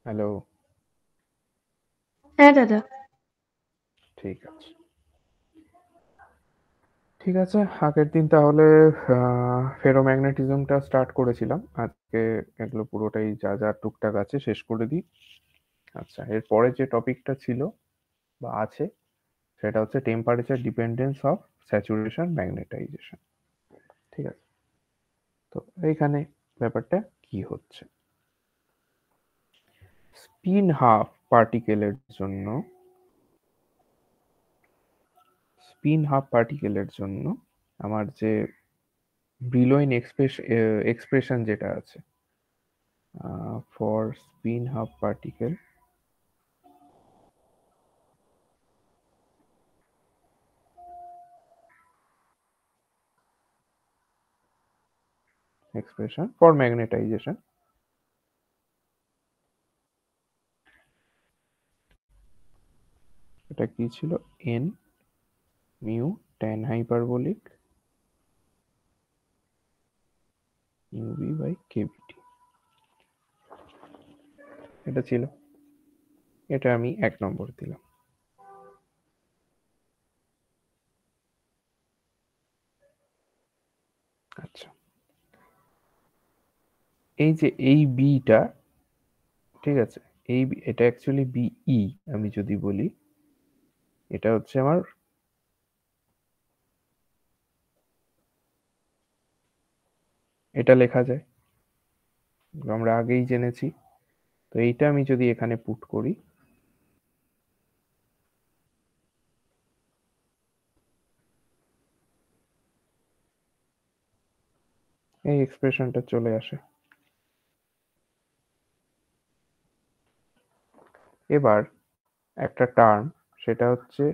Hello. হ্যাঁ দাদা। ঠিক আছে, ঠিক আছে। আগের দিন তাহলে ফেরোম্যাগনেটিজমটা স্টার্ট করেছিলাম। আজকে এগুলো পুরোটাই যা যা টুকটাক আছে শেষ করে দিই। আচ্ছা, এরপরে যে টপিকটা ছিল বা আছে সেটা হচ্ছে temperature dependence of saturation magnetization. ঠিক আছে, তো এইখানে ব্যাপারটা কি হচ্ছে, স্পিন হাফ পার্টিকেলের জন্য আমার যে ব্রিলোইন এক্সপ্রেশন যেটা আছে for spin half particle expression for magnetization, এটা কি ছিল, N mu tan hyperbolic UB by KBT, এটা ছিল, এটা আমি 1 নম্বর দিলাম। আচ্ছা, এই যে এই বিটা, ঠিক আছে, এটা অ্যাকচুয়ালি বিই, আমি যদি বলি এটা হচ্ছে আমার, এটা লেখা যায়, আমরা আগেই জেনেছি। তো এইটা আমি যদি এখানে পুট করি, এই এক্সপ্রেশনটা চলে আসে। এবার একটা টার্ম, সেটা হচ্ছে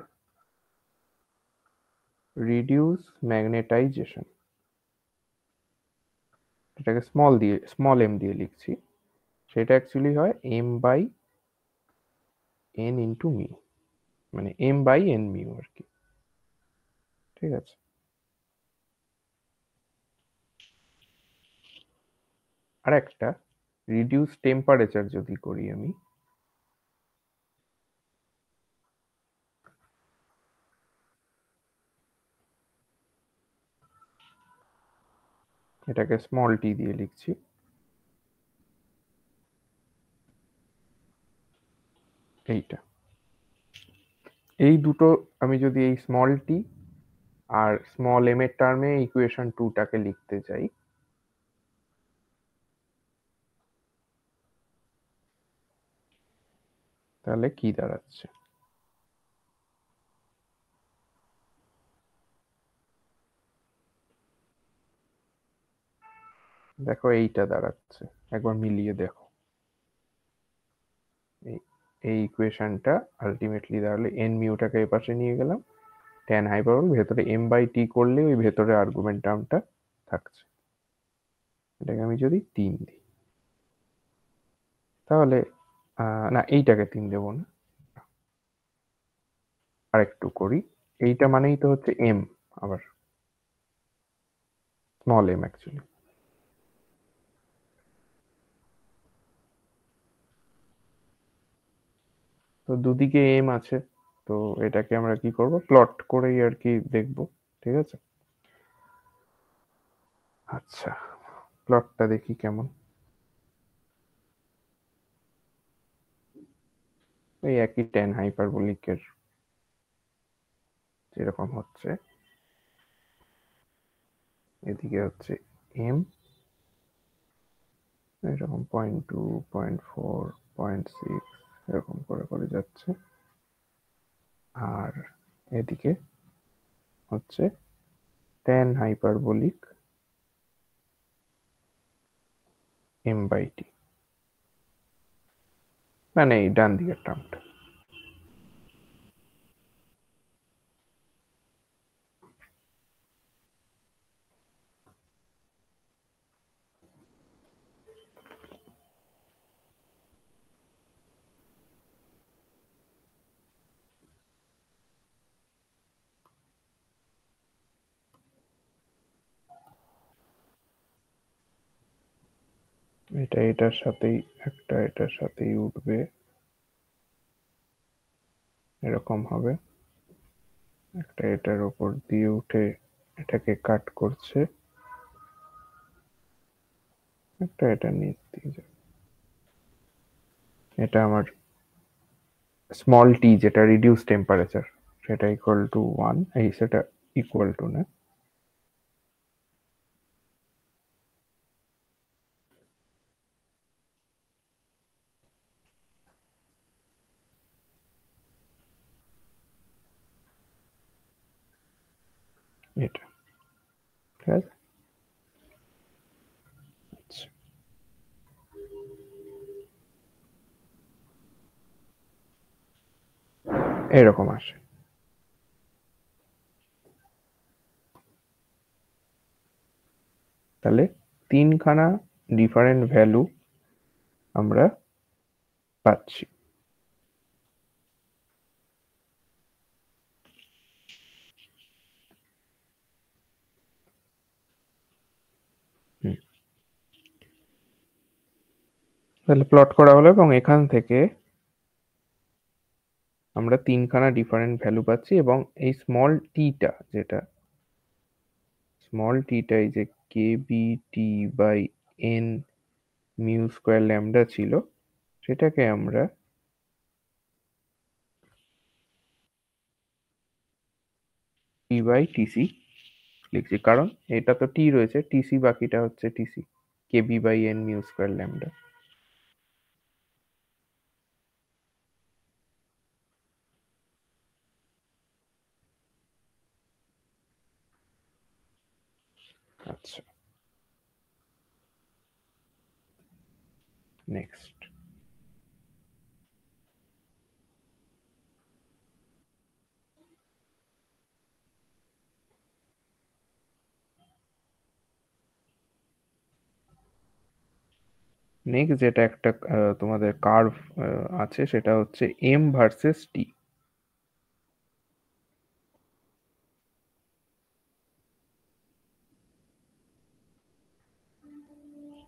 রিডিউস ম্যাগনেটাইজেশন, এটাকে স্মল এম দিয়ে লিখছি, সেটা অ্যাকচুয়ালি হয় M by N into mu, মানে এম বাই এন মিউ আর কি। ঠিক আছে, আর একটা রিডিউস টেম্পারেচার যদি করি আমি, এটাকে স্মল টি দিয়ে লিখছি, এইটা, এই দুটো আমি যদি এই স্মল টি আর স্মল এম এর টার্মে ইকুয়েশন 2টাকে লিখতে চাই, তাহলে কি দাঁড়াচ্ছে, দেখো এইটা দাঁড়াচ্ছে, একবার মিলিয়ে দেখো। এই এই ইকুয়েশনটা আলটিমেটলি দাঁড়ালে এন মিউটাকে এপাশে নিয়ে গেলাম, ট্যান হাইপারবোল ভেতরে এম বাই টি করলে ওই ভেতরে আর্গুমেন্ট টার্মটা থাকছে, এটাকে আমি যদি 3 দিই তাহলে না, এইটাকে 3 দেবো না, আরেকটু করি, এইটা মানেই তো হচ্ছে এম, আবার স্মল এম অ্যাকচুয়ালি, তো দুদিকে এম আছে, তো এটাকে আমরা কি করব, প্লট করেই আর কি দেখবো। ঠিক আছে, আচ্ছা, প্লটটা দেখি কেমন, এই একই ট্যান হাইপারবোলিকের যেরকম হচ্ছে, এদিকে হচ্ছে এম, এরকম 0.2, 0.4, 0.6 এরকম করে করে যাচ্ছে, আর এদিকে হচ্ছে tan hyperbolic M by T, মানে এই ডান দিকের টার্মটা। এটা এটার সাথেই একটা এটার সাথেই উঠবে, এরকম হবে। একটা এটার উপর দিয়ে উঠে এটাকে কাট করছে, একটা এটা নিচ দিয়ে যাবে। এটা আমার স্মল টি যেটা রিডিউস টেম্পারেচার, সেটা ইকুয়াল টু 1, এই সেটা ইকুয়াল টু না, এটা ঠিক আছে। আচ্ছা, এরকম আসে। তাহলে তিনখানা ডিফারেন্ট ভ্যালু আমরা পাচ্ছি। তাহলে প্লট করা হলো এবং এখান থেকে আমরা তিনখানা ডিফারেন্ট ভ্যালু পাচ্ছি, এবং এই স্মল টিটা যেটা স্মল টিটা এই যে K B T by N mu square lambda ছিল, সেটাকে আমরা টি বাই টিসি লিখছি, কারণ এটা তো টি রয়েছে, টিসি বাকিটা হচ্ছে TC, K B by N mu square lambda. আচ্ছা, নেক্সট। নেক্সট যেটা একটা তোমাদের কার্ভ আছে, সেটা হচ্ছে এম ভার্সেস টি।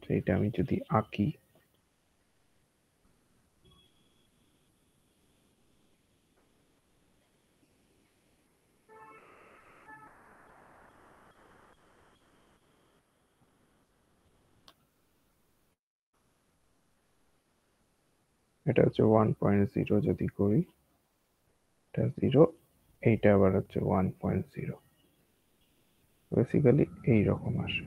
সেইটা আমি যদি আঁকি, এটা হচ্ছে 1.0 যদি করি, এটা 0, এইটা আবার হচ্ছে 1.0, বেসিক্যালি এইরকম আসে।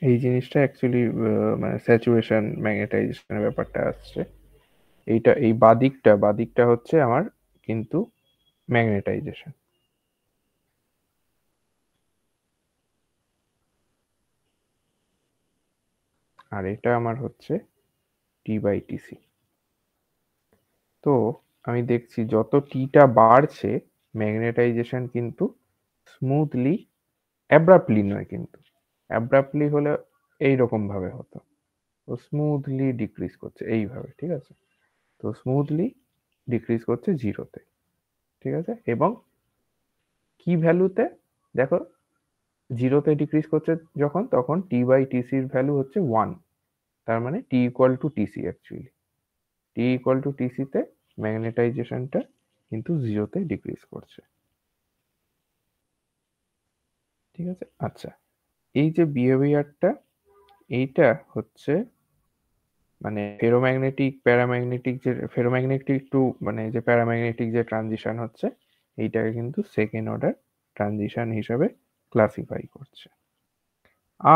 এই জিনিসটা অ্যাকচুয়ালি মানে স্যাচুরেশন ম্যাগনেটাইজেশনের ব্যাপারটা আসছে। এইটা এই বাদিকটা হচ্ছে আমার কিন্তু ম্যাগনেটাইজেশন, আর এটা আমার হচ্ছে টি বাই টিসি। তো আমি দেখছি যত টিটা বাড়ছে ম্যাগনেটাইজেশন কিন্তু স্মুথলি, অ্যাব্রাপ্টলি নয় কিন্তু, অ্যাব্রাপ্টলি হলে এইরকম ভাবে হতো, তো স্মুথলি ডিক্রিজ করছে এইভাবে, ঠিক আছে। তো স্মুথলি ডিক্রিজ করছে জিরোতে, ঠিক আছে। এবং কি ভ্যালুতে, দেখো, জিরোতে ডিক্রিজ করছে যখন, তখন টি বাই টিসির ভ্যালু হচ্ছে 1, তার মানে T equal to TC. Actually T equal to টিসিতে ম্যাগনেটাইজেশনটা কিন্তু জিরোতে ডিক্রিজ করছে, ঠিক আছে। আচ্ছা, এই যে বিহেভিয়ারটা, এইটা হচ্ছে মানে ফেরোম্যাগনেটিক প্যারাম্যাগনেটিক, যে ফেরোম্যাগনেটিক টু মানে যে প্যারাম্যাগনেটিক যে ট্রানজিশন হচ্ছে, এইটাকে কিন্তু সেকেন্ড অর্ডার ট্রানজিশন হিসাবে ক্লাসিফাই করছে।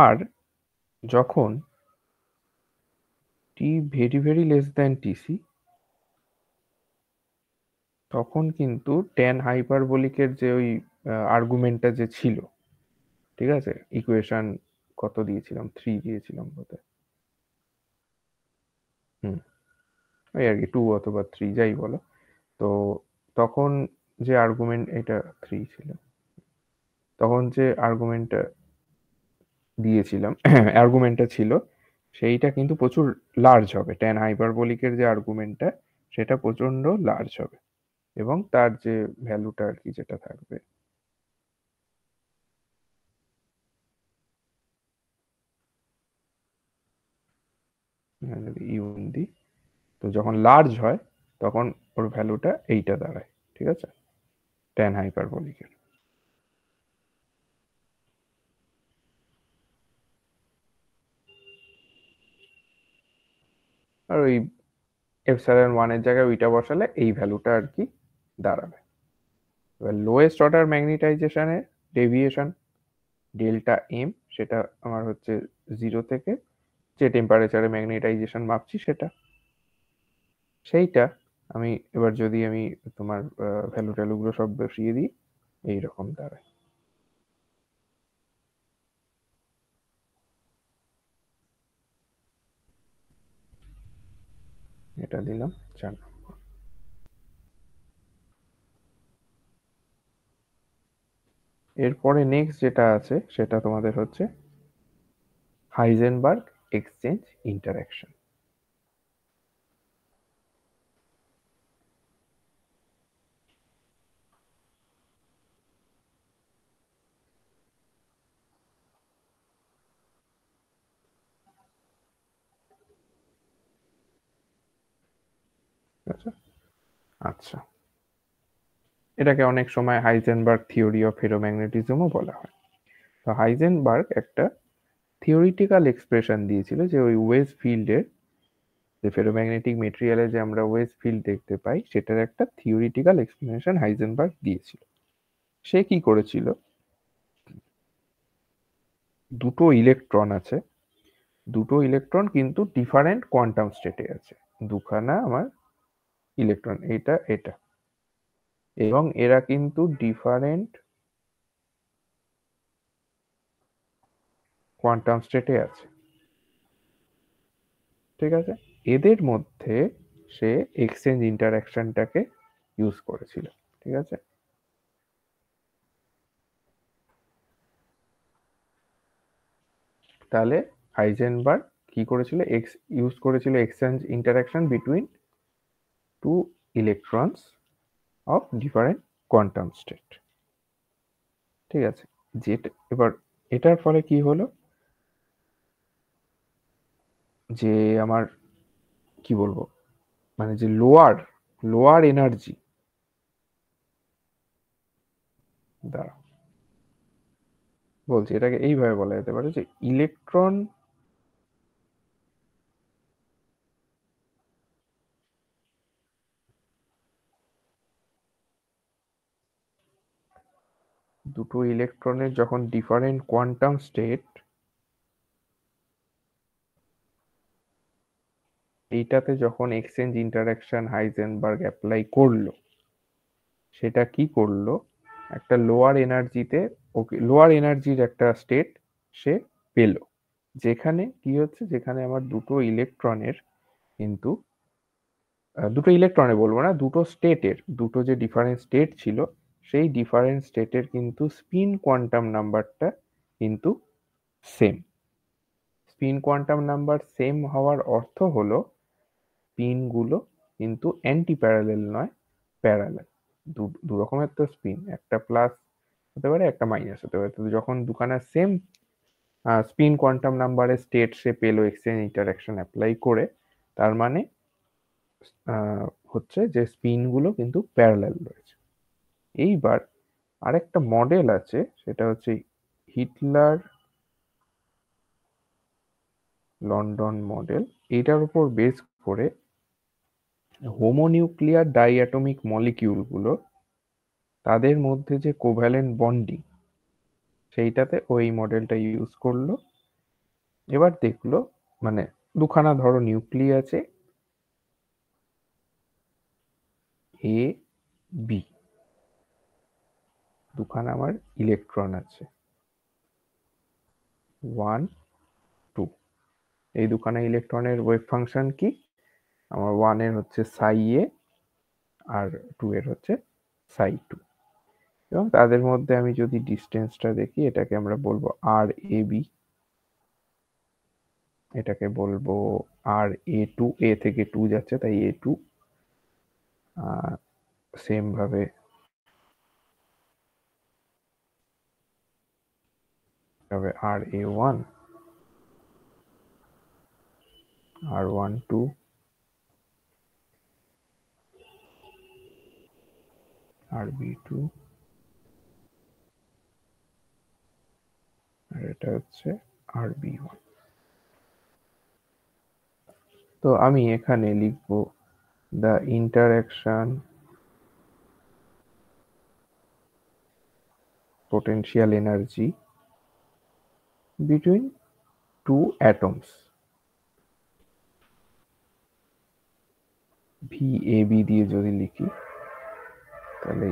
আর যখন টি very very less than TC, তখন কিন্তু ট্যান হাইপারবোলিকের যে ওই আর্গুমেন্টটা যে ছিল, ঠিক আছে, ইকুয়েশন কত দিয়েছিলাম, 3 দিয়েছিলাম বোধহয়, হুম, ওই আর কি 2 অথবা 3 যাই বলো। তো তখন যে আর্গুমেন্ট, এটা 3 ছিল, তখন যে আর্গুমেন্টটা দিয়েছিলাম, আর্গুমেন্টটা ছিল সেইটা কিন্তু প্রচুর লার্জ হবে, ট্যান হাইপারবোলিকের যে আর্গুমেন্টটা সেটা প্রচন্ড লার্জ হবে, এবং তার যে ভ্যালুটা আর কি যেটা থাকবে, যদি ইউন দিই, তো যখন লার্জ হয় তখন ওর ভ্যালুটা এইটা দাঁড়ায়, ঠিক আছে, ট্যান হাইপারবোলিকের। আর ওই এপসাইলন ওয়ানের জায়গায় ওইটা বসালে এই ভ্যালুটা আর কি দাঁড়াবে। এবার লোয়েস্ট অর্ডার ম্যাগনেটাইজেশনের ডেভিয়েশন ডেল্টা এম, সেটা আমার হচ্ছে 0 থেকে যে টেম্পারেচারে ম্যাগনেটাইজেশন মাপছি সেইটা আমি এবার যদি আমি তোমার ভ্যালু ট্যালুগুলো সব বসিয়ে দিই, এইরকম দাঁড়ায়। এটা দিলাম 4 নম্বর। এরপরে নেক্সট যেটা আছে সেটা তোমাদের হচ্ছে হাইজেনবার্গ এক্সচেঞ্জ ইন্টারঅ্যাকশন। আচ্ছা আচ্ছা, এটাকে অনেক সময় হাইজেনবার্গ থিওরি অফ ফেরোম্যাগনেটিজমও বলা হয়। তো হাইজেনবার্গ একটা থিওরিটিক্যাল এক্সপ্রেশন দিয়েছিল যে ওই ওয়েজ ফিল্ডের, যে ফেরোম্যাগনেটিক মেটেরিয়ালে যে আমরা ওয়েজ ফিল্ড দেখতে পাই সেটার একটা থিওরিটিক্যাল এক্সপ্লেনেশন হাইজেনবার্গ দিয়েছিল। সে কি করেছিল, দুটো ইলেকট্রন আছে, দুটো ইলেকট্রন কিন্তু ডিফারেন্ট কোয়ান্টাম স্টেটে আছে, দুখানা আমার ইলেকট্রন, এটা এটা, এবং এরা কিন্তু ডিফারেন্ট কোয়ান্টাম স্টেটে আছে, ঠিক আছে। এদের মধ্যে সে এক্সচেঞ্জ ইন্টারঅ্যাকশনটাকে ইউজ করেছিল, ঠিক আছে। তাহলে হাইজেনবার্গ কি করেছিল, ইউজ করেছিল exchange interaction between two electrons of different quantum state, ঠিক আছে। যেটা এবার এটার ফলে কি হলো, যে আমার কি বলবো, মানে যে লোয়ার লোয়ার এনার্জি, দাঁড়া বলছি, এটাকে এইভাবে বলা যেতে পারে যে ইলেকট্রন, দুটো ইলেকট্রনের যখন ডিফারেন্ট কোয়ান্টাম স্টেট, এইটাতে যখন এক্সচেঞ্জ ইন্টারঅ্যাকশন হাইজেনবার্গ অ্যাপ্লাই করলো, সেটা কি করলো, একটা লোয়ার এনার্জিতে, ওকে লোয়ার এনার্জির একটা স্টেট সে পেল, যেখানে কি হচ্ছে, যেখানে আমার দুটো ইলেকট্রনের কিন্তু দুটো ইলেকট্রনে বলবো না, দুটো স্টেটের, দুটো যে ডিফারেন্ট স্টেট ছিল সেই ডিফারেন্ট স্টেটের কিন্তু স্পিন কোয়ান্টাম নাম্বারটা কিন্তু same. Spin quantum number same হওয়ার অর্থ হলো স্পিনগুলো কিন্তু অ্যান্টি প্যারালেল নয়, প্যারালেল। দু রকমের তো স্পিন, একটা প্লাস হতে পারে একটা মাইনাস হতে পারে, তো যখন দুখানা সেম স্পিন কোয়ান্টাম নাম্বারের স্টেট সে পেলো এক্সচেঞ্জ ইন্টারঅ্যাকশন অ্যাপ্লাই করে, তার মানে হচ্ছে যে স্পিনগুলো কিন্তু প্যারালেল রয়েছে। এইবার আরেকটা মডেল আছে, সেটা হচ্ছে হিটলার লন্ডন মডেল। এটার উপর বেস করে হোমোনিউক্লিয়ার ডাইঅ্যাটমিক মলিকিউলগুলো, তাদের মধ্যে যে কোভ্যালেন্ট বন্ডিং, সেইটাতে ওই মডেলটা ইউজ করলো। এবার দেখলো, মানে দুখানা ধরো নিউক্লিয়াস আছে, এ বি, দুখানা আমার ইলেকট্রন আছে 1 2, এই দুখানা ইলেকট্রনের ওয়েভ ফাংশন কি, আমার 1 এর হচ্ছে সাই এ আর 2 এর হচ্ছে সাই 2, এবং তাদের মধ্যে আমি যদি ডিস্টেন্সটা দেখি, এটাকে আমরা বলবো আর এ বি, এটাকে বলবো RA2, এ থেকে 2 যাচ্ছে তাই A2। সেম ভাবে RA1, R12, RB2, আর এটা হচ্ছে RB1। তো আমি এখানে লিখবো the interaction potential energy between two atoms, VAB দিয়ে যদি লিখি তাহলে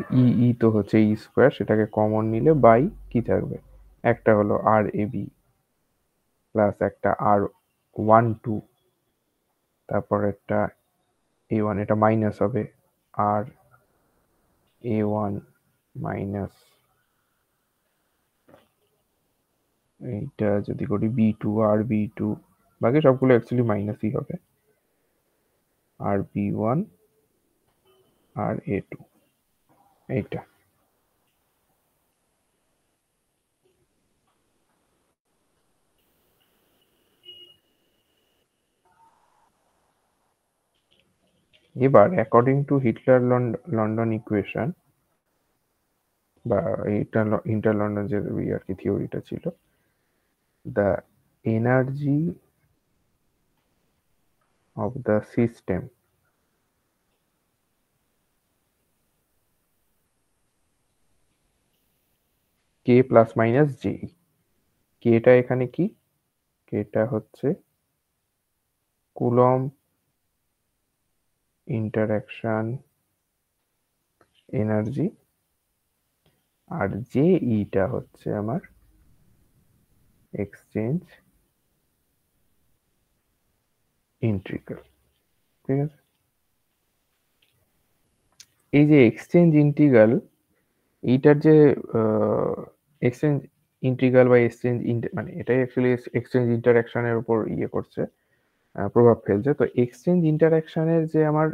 ই তো হচ্ছে ই স্কোয়ার, সেটাকে কমন নিলে বাই কি থাকবে, একটা হলো RAB প্লাস একটা R12, তারপর একটা A1, এটা মাইনাস হবে RA1 মাইনাস, এইটা যদি করি B2, RB2, বাকি সবগুলো অ্যাকচুয়ালি মাইনাসই হবে, RB1, RA2, এইটা। এবার according to Hitler London equation, বা ইন্টার লন্ডন যে আর কি থিওরিটা ছিল, the energy of the system k plus minus J. কেটা এখানে কি, কেটা হচ্ছে কুলম্ব ইন্টারঅ্যাকশন এনার্জি, আর জে ইটা হচ্ছে আমার এক্সচেঞ্জ ইন্টিগ্রাল। ঠিক আছে, এই যে এক্সচেঞ্জ ইন্টিগ্রাল, এইটার যে এক্সচেঞ্জ ইন্টিগ্রাল বা এক্সচেঞ্জ মানে এটাই অ্যাকচুয়ালি এক্সচেঞ্জ ইন্টারঅ্যাকশনের উপর ইয়ে করছে, প্রভাব ফেলছে। তো এক্সচেঞ্জ ইন্টারঅ্যাকশনের যে আমার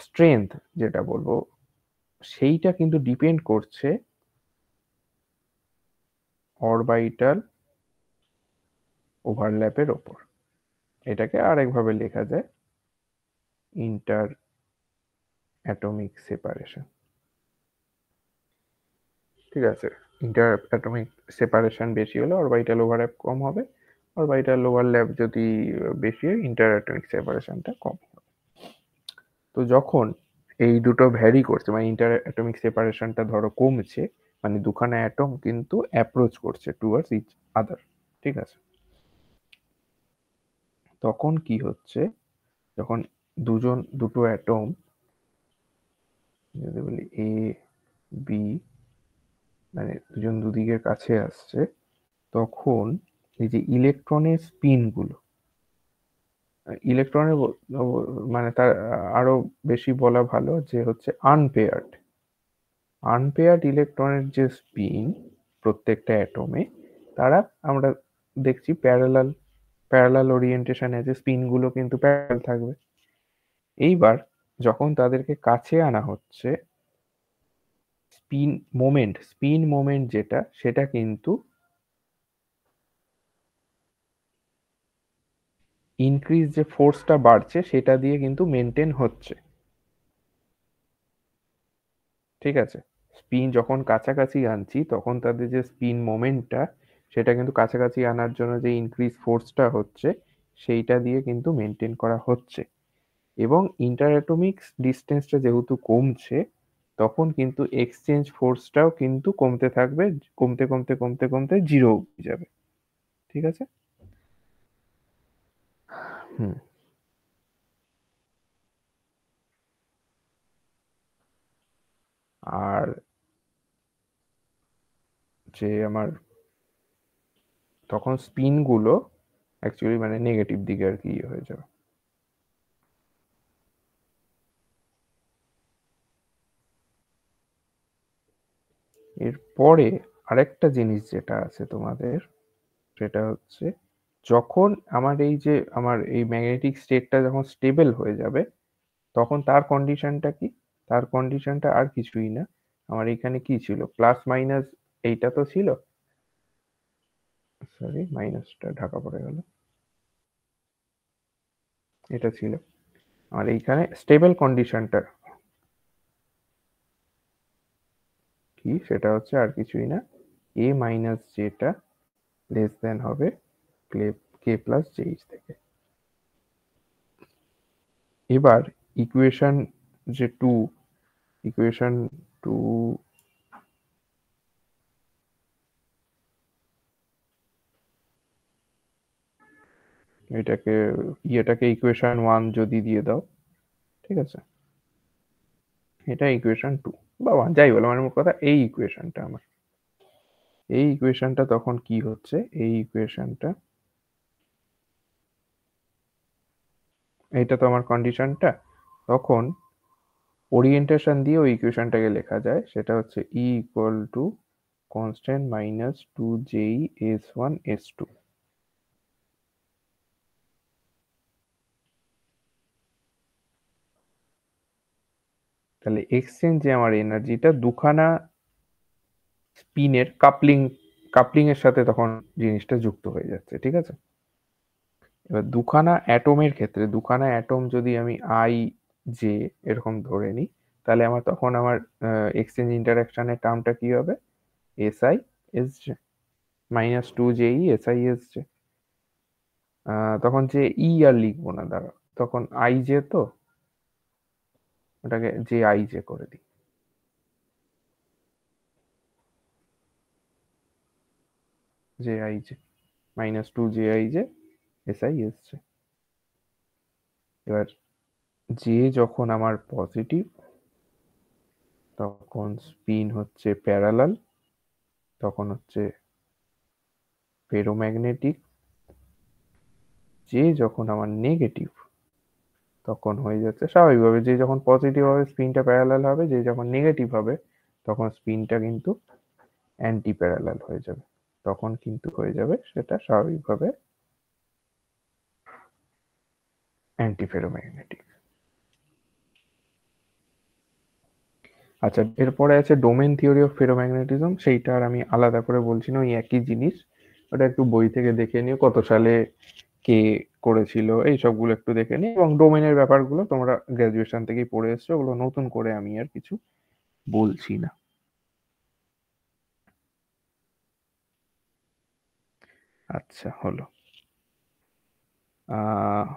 স্ট্রেংথ যেটা বলবো, সেইটা কিন্তু ডিপেন্ড করছে অরবাইটাল ওভারল্যাপের ওপর। এটাকে আরেকভাবে লেখা যায় ইন্টার অ্যাটমিক সেপারেশন। ঠিক আছে, ইন্টার অ্যাটমিক সেপারেশন বেশি হলে অরবাইটাল ওভারল্যাপ কম হবে, অরবাইটাল ওভারল্যাপ যদি বেশি হয় ইন্টার অ্যাটমিক সেপারেশনটা কম হবে। তো যখন এই দুটো ভ্যারি করছে, মানে ইন্টার অ্যাটমিক সেপারেশনটা ধরো কমছে, মানে দুখানা অ্যাটম কিন্তু অ্যাপ্রোচ করছে টুয়ার্ডস ইচ আদার, ঠিক আছে, তখন কি হচ্ছে, যখন দুটো অ্যাটম যদি বলি এ বি, মানে দুজন দুদিকের কাছে আসছে, তখন এই যে ইলেকট্রনের স্পিনগুলো, ইলেকট্রনের মানে তার আরো বেশি বলা ভালো যে হচ্ছে আনপেয়ার্ড ইলেকট্রনের যে স্পিন প্রত্যেকটা অ্যাটমে, তারা আমরা দেখছি প্যারালাল ওরিয়েন্টেশনে যে স্পিনগুলো কিন্তু প্যারালাল থাকবে। এইবার যখন তাদেরকে কাছে আনা হচ্ছে, স্পিন মোমেন্ট যেটা, সেটা কিন্তু ইনক্রিজ, যে ফোর্সটা বাড়ছে সেটা দিয়ে কিন্তু মেনটেন হচ্ছে। ঠিক আছে, স্পিন যখন কাছাকাছি আনছি তখন তাদের যে স্পিন মোমেন্টটা, সেটা কিন্তু কাছাকাছি আনার জন্য যে ইনক্রিজ ফোর্সটা হচ্ছে, সেইটা দিয়ে কিন্তু মেনটেন করা হচ্ছে। এবং ইন্টারঅ্যাটমিক ডিস্টেন্সটা যেহেতু কমছে, তখন কিন্তু এক্সচেঞ্জ ফোর্সটাও কিন্তু কমতে থাকবে, কমতে কমতে কমতে কমতে জিরো হয়ে যাবে। ঠিক আছে। হুম। আর যে আমার তখন স্পিন গুলো অ্যাকচুয়ালি মানে নেগেটিভ দিকে আর কি ইয়ে হয়ে যাবে। এরপরে আরেকটা জিনিস যেটা আছে তোমাদের, সেটা হচ্ছে যখন আমার এই ম্যাগনেটিক স্টেটটা যখন স্টেবল হয়ে যাবে, তখন তার কন্ডিশনটা কি? তার কন্ডিশনটা আর কিছুই না, আমার এখানে কি ছিল, প্লাস মাইনাস এইটা তো ছিল, সরি মাইনাসটা ঢাকা পড়ে গেল, এটা ছিল আর এইখানে স্টেবল কন্ডিশনটা কি, সেটা হচ্ছে আর কিছুই না, এ মাইনাস জেটা লেস দেন হবে কে প্লাস জে থেকে। এবার ইকুয়েশন যে টু, ইকুয়েশন টু, এটাকে ইকুয়েশন ওয়ান যদি দিয়ে দাও, ঠিক আছে, এটা ইকুয়েশন টু বা ওয়ান যাই বলো, মানে মোট কথা এই ইকুয়েশনটা আমার, এই ইকুয়েশনটা তখন কি হচ্ছে, এই ইকুয়েশনটা, এইটা তো আমার কন্ডিশনটা, তখন ওরিয়েন্টেশন দিয়ে ওই ইকুয়েশনটাকে লেখা যায়, সেটা হচ্ছে E equal to constant minus two J S one S two. তাহলে এক্সচেঞ্জ যে আমার এনার্জিটা দুখানা স্পিনের কাপলিং এর সাথে তখন জিনিসটা যুক্ত হয়ে যাচ্ছে, ঠিক আছে। এবার দুখানা অ্যাটমের ক্ষেত্রে, দুখানা অ্যাটম যদি আমি আই জে এরকম ধরে নিই, তাহলে আমার তখন আমার এক্সচেঞ্জ ইন্টারাকশনের টার্মটা কি হবে, S I S J minus two J E S I S J. তখন যে ই আর লিখবো না, দাঁড়া, তখন আই জে, তো ওটাকে জে আই জে করে দিই, J I J minus two J I J S I S J. এবার জে যখন আমার পজিটিভ, তখন স্পিন হচ্ছে প্যারালাল, তখন হচ্ছে ফেরোম্যাগনেটিক। যে যখন আমার নেগেটিভ, তখন হয়ে যাচ্ছে স্বাভাবিকভাবে, যে যখন পজিটিভ হবে স্পিনটা প্যারালাল হবে, যে যখন নেগেটিভ হবে তখন স্পিনটা কিন্তু অ্যান্টি প্যারালাল হয়ে যাবে, তখন কিন্তু হয়ে যাবে সেটা স্বাভাবিকভাবে অ্যান্টি ফেরোম্যাগনেটিক। আচ্ছা, এরপরে আছে ডোমেন থিওরি অফ ফেরোম্যাগনেটিজম, সেইটা আর আমি আলাদা করে বলছি না, ওই একই জিনিস, ওটা একটু বই থেকে দেখে নিও, কত সালে কে করেছিল এই সবগুলো একটু দেখে নিও, এবং ডোমেনের ব্যাপারগুলো তোমরা গ্রাজুয়েশন থেকেই পড়ে এসছো, ওগুলো নতুন করে আমি আর কিছু বলছি না। আচ্ছা হলো, আহ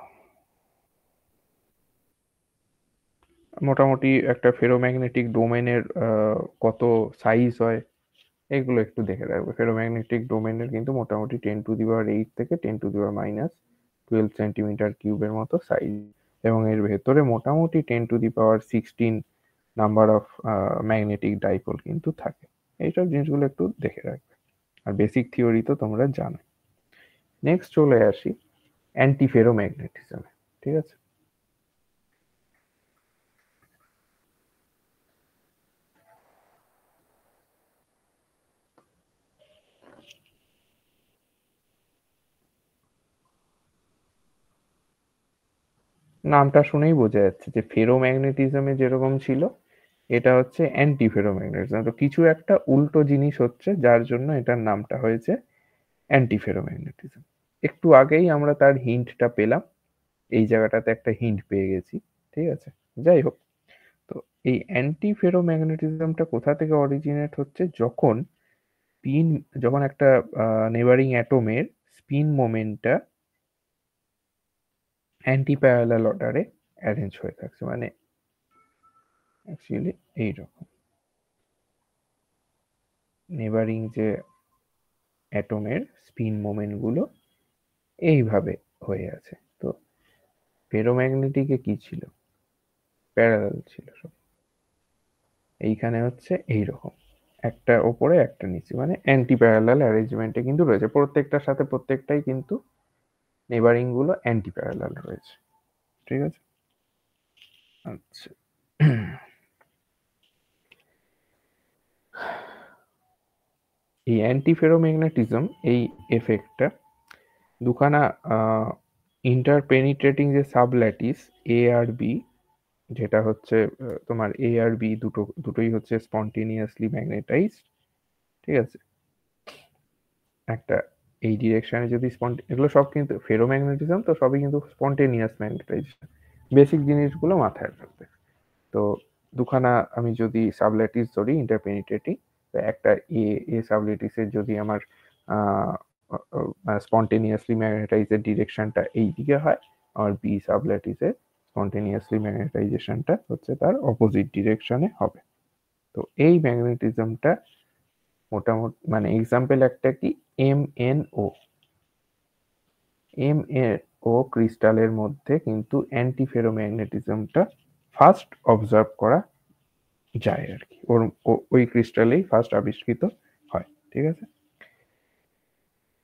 মোটামুটি একটা ফেরোম্যাগনেটিক ডোমেনের কত সাইজ হয় এগুলো একটু দেখে রাখবে। ফেরোম্যাগনেটিক ডোমেনের কিন্তু মোটামুটি 10⁸ থেকে 10⁻12 সেন্টিমিটার কিউবের মতো সাইজ, এবং এর ভেতরে মোটামুটি 10⁻16 নাম্বার অফ ম্যাগনেটিক ডাইপোল কিন্তু থাকে। এইসব জিনিসগুলো একটু দেখে রাখবে, আর বেসিক থিওরি তো তোমরা জানো। নেক্সট চলে আসি অ্যান্টিফেরোম্যাগনেটিজমে, ঠিক আছে। নামটা শুনেই বোঝা যাচ্ছে যে ফেরোম্যাগনেটিজমে যেরকম ছিল, এটা হচ্ছে অ্যান্টি ফেরোম্যাগনেটিজম, তো কিছু একটা উল্টো জিনিস হচ্ছে যার জন্য এটার নামটা হয়েছে অ্যান্টি ফেরোম্যাগনেটিজম। একটু আগেই আমরা তার হিন্টটা পেলাম, এই জায়গাটাতে একটা হিন্ট পেয়ে গেছি, ঠিক আছে। যাই হোক, তো এই অ্যান্টি ফেরোম্যাগনেটিজমটা কোথা থেকে অরিজিনেট হচ্ছে, যখন স্পিন, যখন একটা নেবারিং অ্যাটমের স্পিন মোমেন্টটা অ্যান্টি প্যারালাল অর্ডারে অ্যারেঞ্জ হয়ে থাকছে, মানে অ্যাকচুয়ালি এইরকম নেবারিং যে অ্যাটমের স্পিন মোমেন্ট গুলো এইভাবে হয়ে আছে। তো ফেরোম্যাগনেটিকে কি ছিল, প্যারালাল ছিল সব, এইখানে হচ্ছে এইরকম একটা ওপরে একটা নিচে, মানে অ্যান্টি প্যারালাল অ্যারেঞ্জমেন্টে কিন্তু রয়েছে, প্রত্যেকটার সাথে প্রত্যেকটাই কিন্তু নেবারিং গুলো অ্যান্টি প্যারালাল রয়েছে, ঠিক আছে। আচ্ছা, এই অ্যান্টি ফেরোম্যাগনেটিজম, এই এফেক্টটা দুখানা ইন্টারপেনিট্রেটিং যে সাবল্যাটিস এ আর বি, যেটা হচ্ছে তোমার এ আর বি দুটোই হচ্ছে স্পন্টেনিয়াসলি ম্যাগনেটাইজড, ঠিক আছে। একটা এই ডিরেকশনে যদি এগুলো সব কিন্তু ফেরোম্যাগনেটিজম, তো সবই কিন্তু স্পন্টেনিয়াস ম্যাগনেটাইজেশন, বেসিক জিনিসগুলো মাথায় রাখবে। তো দুখানা আমি যদি সাবল্যাটিস ধরি ইন্টারপেনিট্রেটিং, তো একটা এ এ সাবল্যাটিসের যদি আমার স্পন্টেনিয়াসলি ম্যাগনেটাইজের ডিরেকশনটা এই দিকে হয়, আর বি সাবল্যাটিসের স্পন্টেনিয়াসলি ম্যাগনেটাইজেশনটা হচ্ছে তার অপোজিট ডিরেকশনে হবে। তো এই ম্যাগনেটিজমটা মোটামুটি মানে এক্সাম্পল একটা কি, MnO ক্রিস্টালের মধ্যে কিন্তু অ্যান্টি ফেরোম্যাগনেটিজমটা ফার্স্ট অবজার্ভ করা যায় আর কি, ওই ক্রিস্টালেই ফার্স্ট আবিষ্কৃত হয়, ঠিক আছে।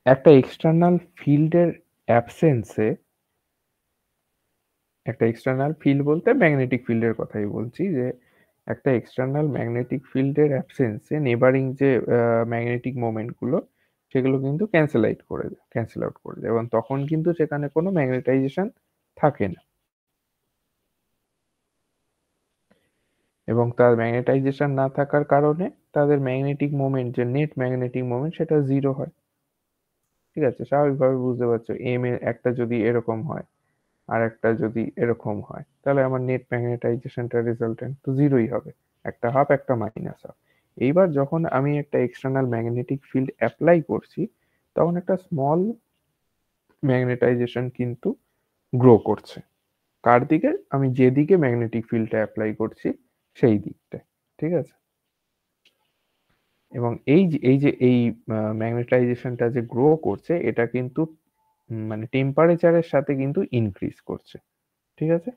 একটা এক্সটার্নাল ফিল্ডের অ্যাবসেন্সে, একটা এক্সটার্নাল ফিল্ড বলতে ম্যাগনেটিক ফিল্ডের কথাই বলছি, যে একটা এক্সটার্নাল ম্যাগনেটিক ফিল্ডের অ্যাবসেন্সে নেবারিং যে ম্যাগনেটিক মোমেন্টগুলো, সেগুলো কিন্তু ক্যান্সেল আউট করে দেয় এবং তখন কিন্তু সেখানে কোনো ম্যাগনেটাইজেশন থাকে না, এবং তার ম্যাগনেটাইজেশন না থাকার কারণে তাদের ম্যাগনেটিক মোমেন্ট, যে নেট ম্যাগনেটিক মোমেন্ট, সেটা জিরো হয়, ঠিক আছে। স্বাভাবিকভাবে বুঝতে পারছো, এম এর একটা যদি এরকম হয় আর একটা যদি এরকম হয়, তাহলে আমার নেট ম্যাগনেটাইজেশনটা রেজাল্টেন্ট তো জিরোই হবে, একটা হাফ একটা মাইনাস হাফ। এইবার যখন আমি একটা এক্সটার্নাল ম্যাগনেটিক ফিল্ড অ্যাপ্লাই করছি, তখন একটা স্মল ম্যাগনেটাইজেশন কিন্তু গ্রো করছে, কার দিকে, আমি যেদিকে ম্যাগনেটিক ফিল্ডটা অ্যাপ্লাই করছি সেই দিকটায়, ঠিক আছে। এবং এই যে ম্যাগনেটাইজেশনটা যে গ্রো করছে, এটা কিন্তু মানে টেম্পারেচারের সাথে কিন্তু ইনক্রিজ করছে, ঠিক আছে।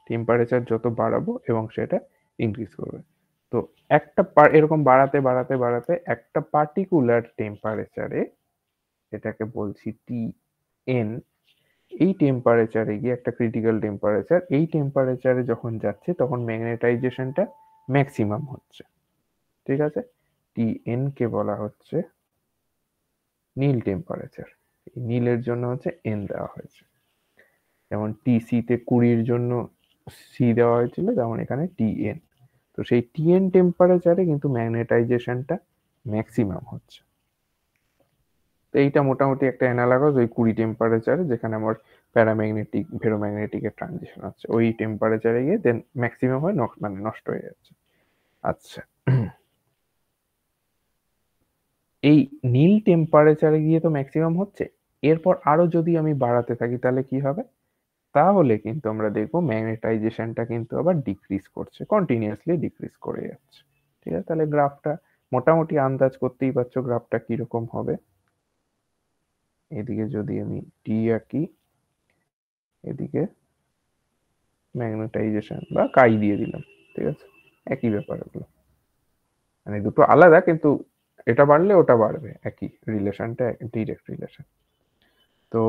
টেম্পারেচার যত বাড়াবো এবং সেটা ইনক্রিজ করবে, তো একটা এরকম বাড়াতে বাড়াতে বাড়াতে একটা পার্টিকুলার টেম্পারেচারে, এটাকে বলছি Tn, এই টেম্পারেচারে গিয়ে একটা ক্রিটিক্যাল টেম্পারেচার, এই টেম্পারেচারে যখন যাচ্ছে তখন ম্যাগনেটাইজেশনটা ম্যাক্সিমাম হচ্ছে, ঠিক আছে। Tn কে বলা হচ্ছে নীল টেম্পারেচার, নীলের জন্য হচ্ছে n দেওয়া হয়েছে, যেমন টিসি তে 20-র জন্য সি দেওয়া হয়েছিল, যেমন এখানে Tn। তো সেই Tn টেম্পারেচারে কিন্তু ম্যাগনেটাইজেশনটা ম্যাক্সিমাম হচ্ছে। তো এইটা মোটামুটি একটা অ্যানালগাস ওই 20 টেম্পারেচারে, যেখানে আমার প্যারাম্যাগনেটিক ফেরোম্যাগনেটিকের ট্রানজিশন আছে, ওই টেম্পারেচারে গিয়ে দেন ম্যাক্সিমাম হয়, মানে নষ্ট হয়ে যাচ্ছে। আচ্ছা, এই নীল টেম্পারেচারে গিয়ে তো ম্যাক্সিমাম হচ্ছে, এরপর আরো যদি আমি বাড়াতে থাকি তাহলে কি হবে, তাহলে কিন্তু আমরা দেখবো ম্যাগনেটাইজেশনটা কিন্তু আবার ডিক্রিজ করছে, কন্টিনিউয়াসলি ডিক্রিজ করে যাচ্ছে, ঠিক আছে। তাহলে গ্রাফটা মোটামুটি আন্দাজ করতেই পারছো গ্রাফটা কিরকম হবে। এদিকে যদি আমি টি আঁকি, এদিকে ম্যাগনেটাইজেশন বা কাই দিয়ে দিলাম, ঠিক আছে, একই ব্যাপার হলো, মানে দুটো আলাদা কিন্তু এটা বাড়লে ওটা বাড়বে, একই রিলেশনটা, ডিরেক্ট রিলেশন। তো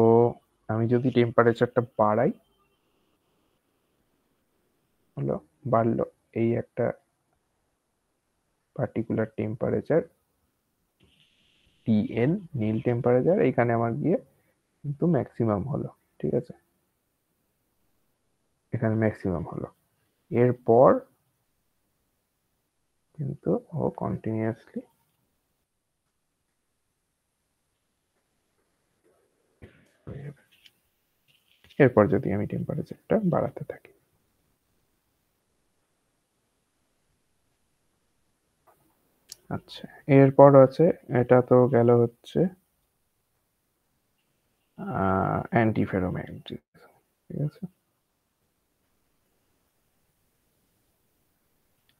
আমি যদি টেম্পারেচারটা বাড়াই, হলো, বাড়লো, এই একটা পার্টিকুলার টেম্পারেচার Tn, নীল টেম্পারেচার, এইখানে আমার গিয়ে কিন্তু ম্যাক্সিমাম হলো, ঠিক আছে, এখানে ম্যাক্সিমাম হলো, এরপর কিন্তু ও কন্টিনিউয়াসলি হয়ে যাবে, এরপর যদি আমি টেম্পারেচারটা বাড়াতে থাকি। আচ্ছা, এরপর আছে, এটা তো গেল হচ্ছে অ্যান্টিফেরোম্যাগনেটিজম, ঠিক আছে।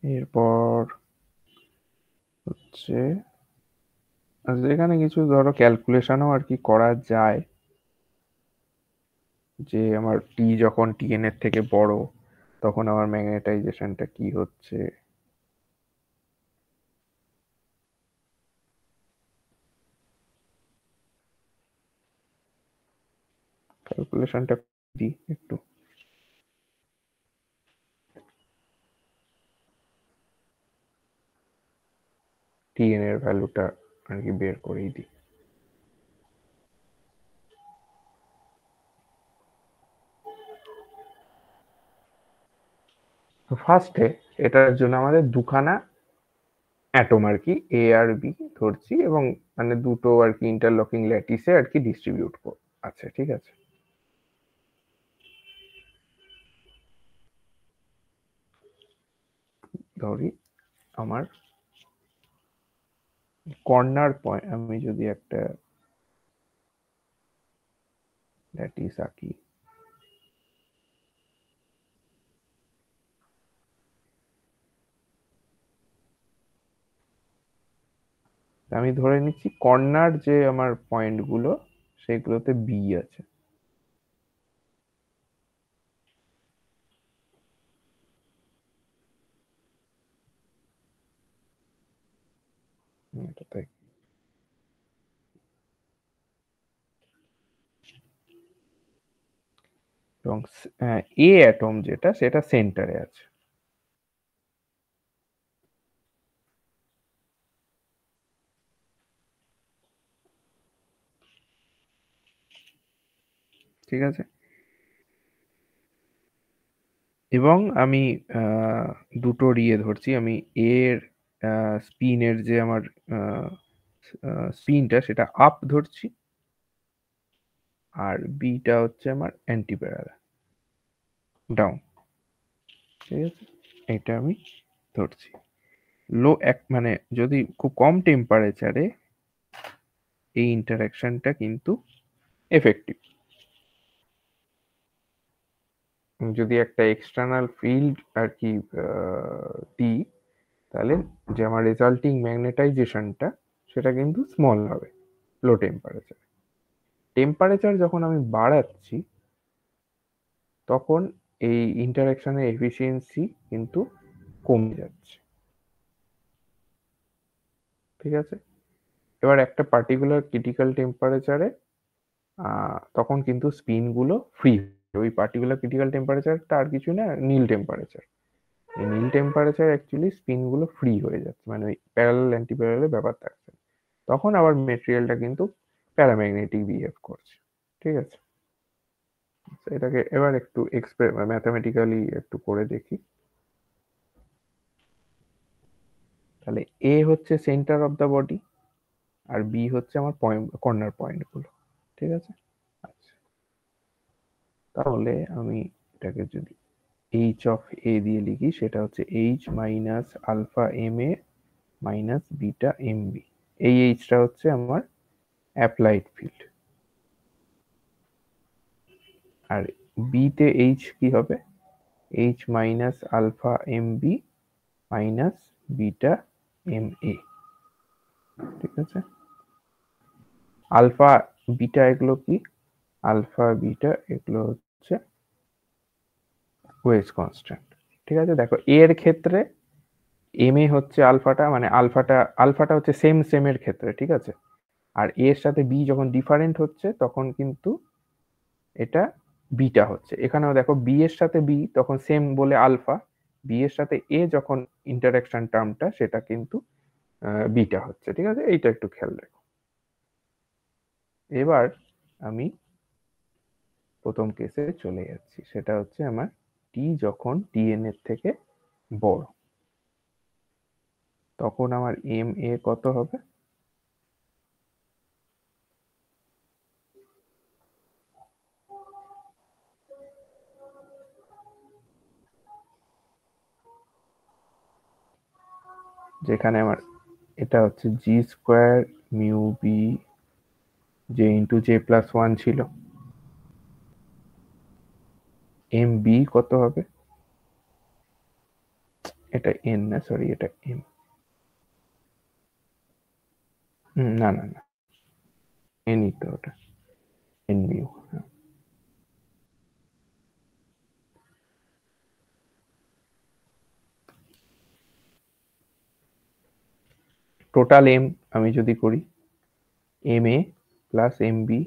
এরপর হচ্ছে, আচ্ছা, এখানে কিছু ধরো ক্যালকুলেশনও আর কি করা যায়, যে আমার টি যখন Tn এর থেকে বড়, তখন আমার ম্যাগনেটাইজেশনটা কি হচ্ছে, ক্যালকুলেশনটা দিই একটু, Tn এর ভ্যালুটা আর কি বের করেই দিই। তো ফার্স্টে এটার জন্য আমাদের দুখানা অ্যাটম আর কি এ আর বি ধরছি, এবং মানে দুটো আর কি ইন্টারলকিং ল্যাটিসে আর কি ডিস্ট্রিবিউট আছে, ঠিক আছে। ধরি আমার কর্নার পয়েন্ট, আমি যদি একটা ল্যাটিস আঁকি, আমি ধরে নিচ্ছি কর্নার যে আমার পয়েন্ট গুলো সেগুলোতে বি আছে। এটা তাই। এবং এ অ্যাটম যেটা সেটা সেন্টারে আছে। ঠিক আছে, এবং আমি দুটো ইয়ে ধরছি, আমি এর স্পিনের যে আমার স্পিনটা সেটা আপ ধরছি, আর বিটা হচ্ছে আমার অ্যান্টি প্যারালাল ডাউন। ঠিক আছে, এটা আমি ধরছি। লো এক মানে যদি খুব কম টেম্পারেচারে এই ইন্টারাকশনটা কিন্তু এফেক্টিভ। যদি একটা এক্সটার্নাল ফিল্ড আর কি দিই, তাহলে যে আমার রেজাল্টিং ম্যাগনেটাইজেশনটা সেটা কিন্তু স্মল হবে লো টেম্পারেচার। টেম্পারেচার যখন আমি বাড়াচ্ছি তখন এই ইন্টারাকশনের এফিসিয়েন্সি কিন্তু কমে যাচ্ছে। ঠিক আছে, এবার একটা পার্টিকুলার ক্রিটিক্যাল টেম্পারেচারে তখন কিন্তু স্পিনগুলো ফ্রি, ওই পার্টিকুলার ক্রিটিক্যাল টেম্পারেচারটা আর কিছু না, নীল টেম্পারেচার। এই নীল টেম্পারেচার অ্যাকচুয়ালি স্পিনগুলো ফ্রি হয়ে যাচ্ছে, মানে ওই প্যারালাল অ্যান্টি প্যারালাল ব্যাপার থাকছে। তখন আবার মেটেরিয়ালটা কিন্তু প্যারাম্যাগনেটিক বিহেভ করছে। ঠিক আছে, এটাকে এবার একটু ম্যাথামেটিক্যালি একটু করে দেখি। তাহলে এ হচ্ছে সেন্টার অফ দ্য বডি, আর বি হচ্ছে আমার পয়েন্ট, কর্নার পয়েন্ট গুলো। ঠিক আছে, আচ্ছা, তাহলে আমি এটাকে যদি এইচ অফ এ দিয়ে লিখি, সেটা হচ্ছে H minus alpha M A minus beta M B. এই এইচটা হচ্ছে আমার অ্যাপ্লাইড ফিল্ড, আর বি তে এইচ কি হবে, H minus alpha M B minus beta M A. ঠিক আছে, আলফা বিটা এগুলো কি, আলফা বিটা এগুলো হচ্ছে ওয়েজ কনস্ট্যান্ট। ঠিক আছে, দেখো এর ক্ষেত্রে এম এ হচ্ছে আলফাটা, মানে আলফাটা আলফাটা হচ্ছে সেম সেমের ক্ষেত্রে। ঠিক আছে, আর এর সাথে বি যখন ডিফারেন্ট হচ্ছে তখন কিন্তু এটা বিটা হচ্ছে। এখানেও দেখো বি এর সাথে বি তখন সেম বলে আলফা, বি এর সাথে এ যখন ইন্টারাকশন টার্মটা সেটা কিন্তু বিটা হচ্ছে। ঠিক আছে, এইটা একটু খেয়াল রেখো। এবার আমি প্রথম কেসে চলে যাচ্ছি, সেটা হচ্ছে আমার টি যখন টিএন এর থেকে বড়, তখন আমার এম এ কত হবে, যেখানে আমার এটা হচ্ছে G square mu B J into J plus one ছিল, এম বি কত হবে, এটা এন না, সরি এটা এম, না না না, এনই তো ওটা, এন মিউ। টোটাল এম আমি যদি করি, M A plus M B,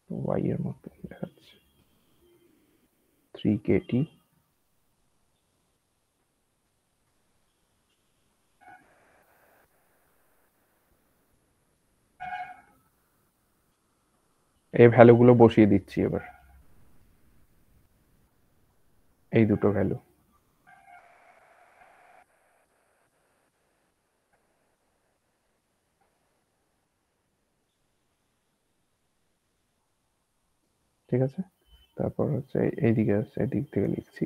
Y এর মতো দেখাচ্ছে, 3 KT এই ভ্যালুগুলো বসিয়ে দিচ্ছি এবার, এই দুটো ভ্যালু। ঠিক আছে, তারপর হচ্ছে এইদিকে আসছে, এদিক থেকে লিখছি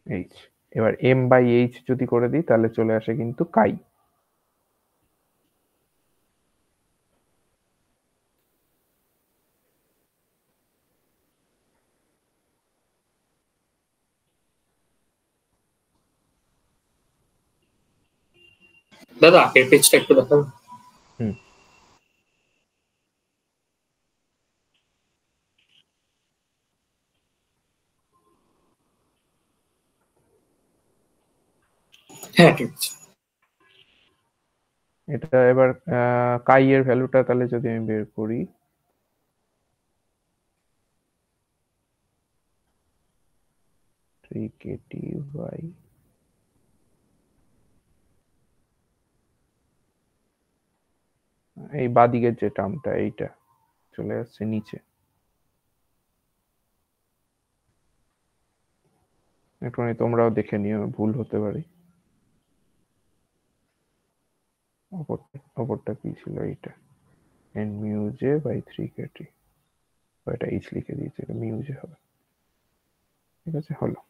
এইচ। এবার এম বাই এইচ যদি করে দিই তাহলে চলে আসে কিন্তু কাই। দাদা আগের পেজটা একটু দেখাবো। হুম, হ্যাঁ ঠিক আছে। এটা এবার কাই এর ভ্যালুটা তাহলে যদি আমি বের করি, থ্রি কেটি বাই, এই বাদিকের যে টার্মটা এইটা চলে আসছে নিচে। একটুখানি তোমরাও দেখে নিও, ভুল হতে পারে। অপরটা কি ছিল এইটা, N mu J by three KT, এটা এইচ লিখে দিয়েছে, এটা মিউ জে হবে। ঠিক আছে, হলো।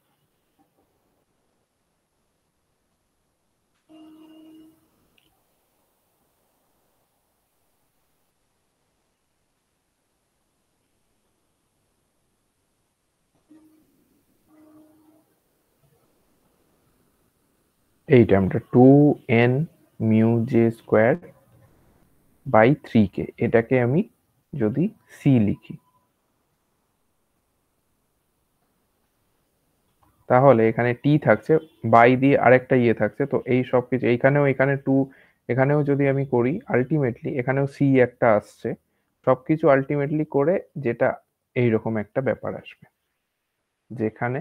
এই টার্মটা two N mu J square by three K, এটাকে আমি যদি সি লিখি তাহলে এখানে টি থাকছে, বাই দিয়ে আরেকটা ইয়ে থাকছে, তো এই সব কিছু এইখানেও, এখানে টু, এখানেও যদি আমি করি আলটিমেটলি এখানেও সি একটা আসছে, সবকিছু আলটিমেটলি করে যেটা এইরকম একটা ব্যাপার আসবে, যেখানে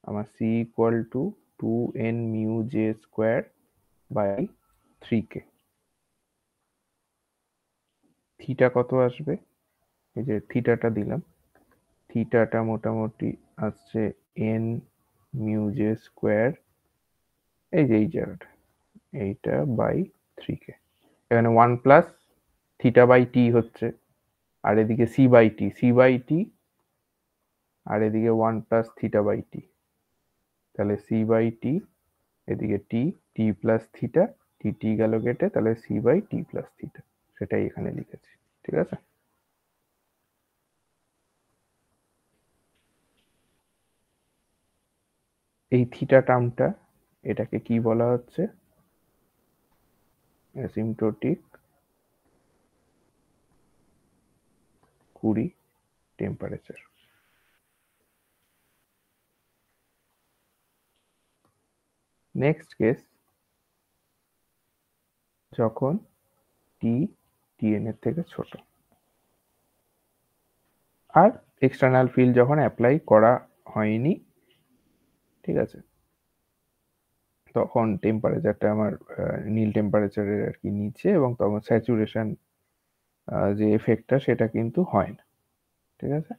আমার C equal to two N mu J square by three K. Theta কত আসবে, এই যে থিটাটা দিলাম, থিটাটা মোটামুটি আসছে এন মিউ জে স্কোয়ার, এই যে এই জায়গাটা, এইটা বাই থ্রি কে। এখানে one plus theta by T হচ্ছে, আর এদিকে C by T, C by T, আর এদিকে one plus theta by T, তাহলে সি বাই টি, এদিকে টি, টি প্লাস থিটা, টি টি গেল কেটে, তাহলে C by T plus theta, সেটাই এখানে লিখেছি। ঠিক আছে, এই থিটা টার্মটা, এটাকে কি বলা হচ্ছে, অ্যাসিম্পটোটিক কুড়ি টেম্পারেচার। নেক্সট কেস, যখন টি টিএন এর থেকে ছোট, আর এক্সটার্নাল ফিল্ড যখন অ্যাপ্লাই করা হয়নি, ঠিক আছে, তখন টেম্পারেচারটা আমার নীল টেম্পারেচারের আর কি নিচে, এবং তখন স্যাচুরেশন যে এফেক্টটা সেটা কিন্তু হয় না। ঠিক আছে,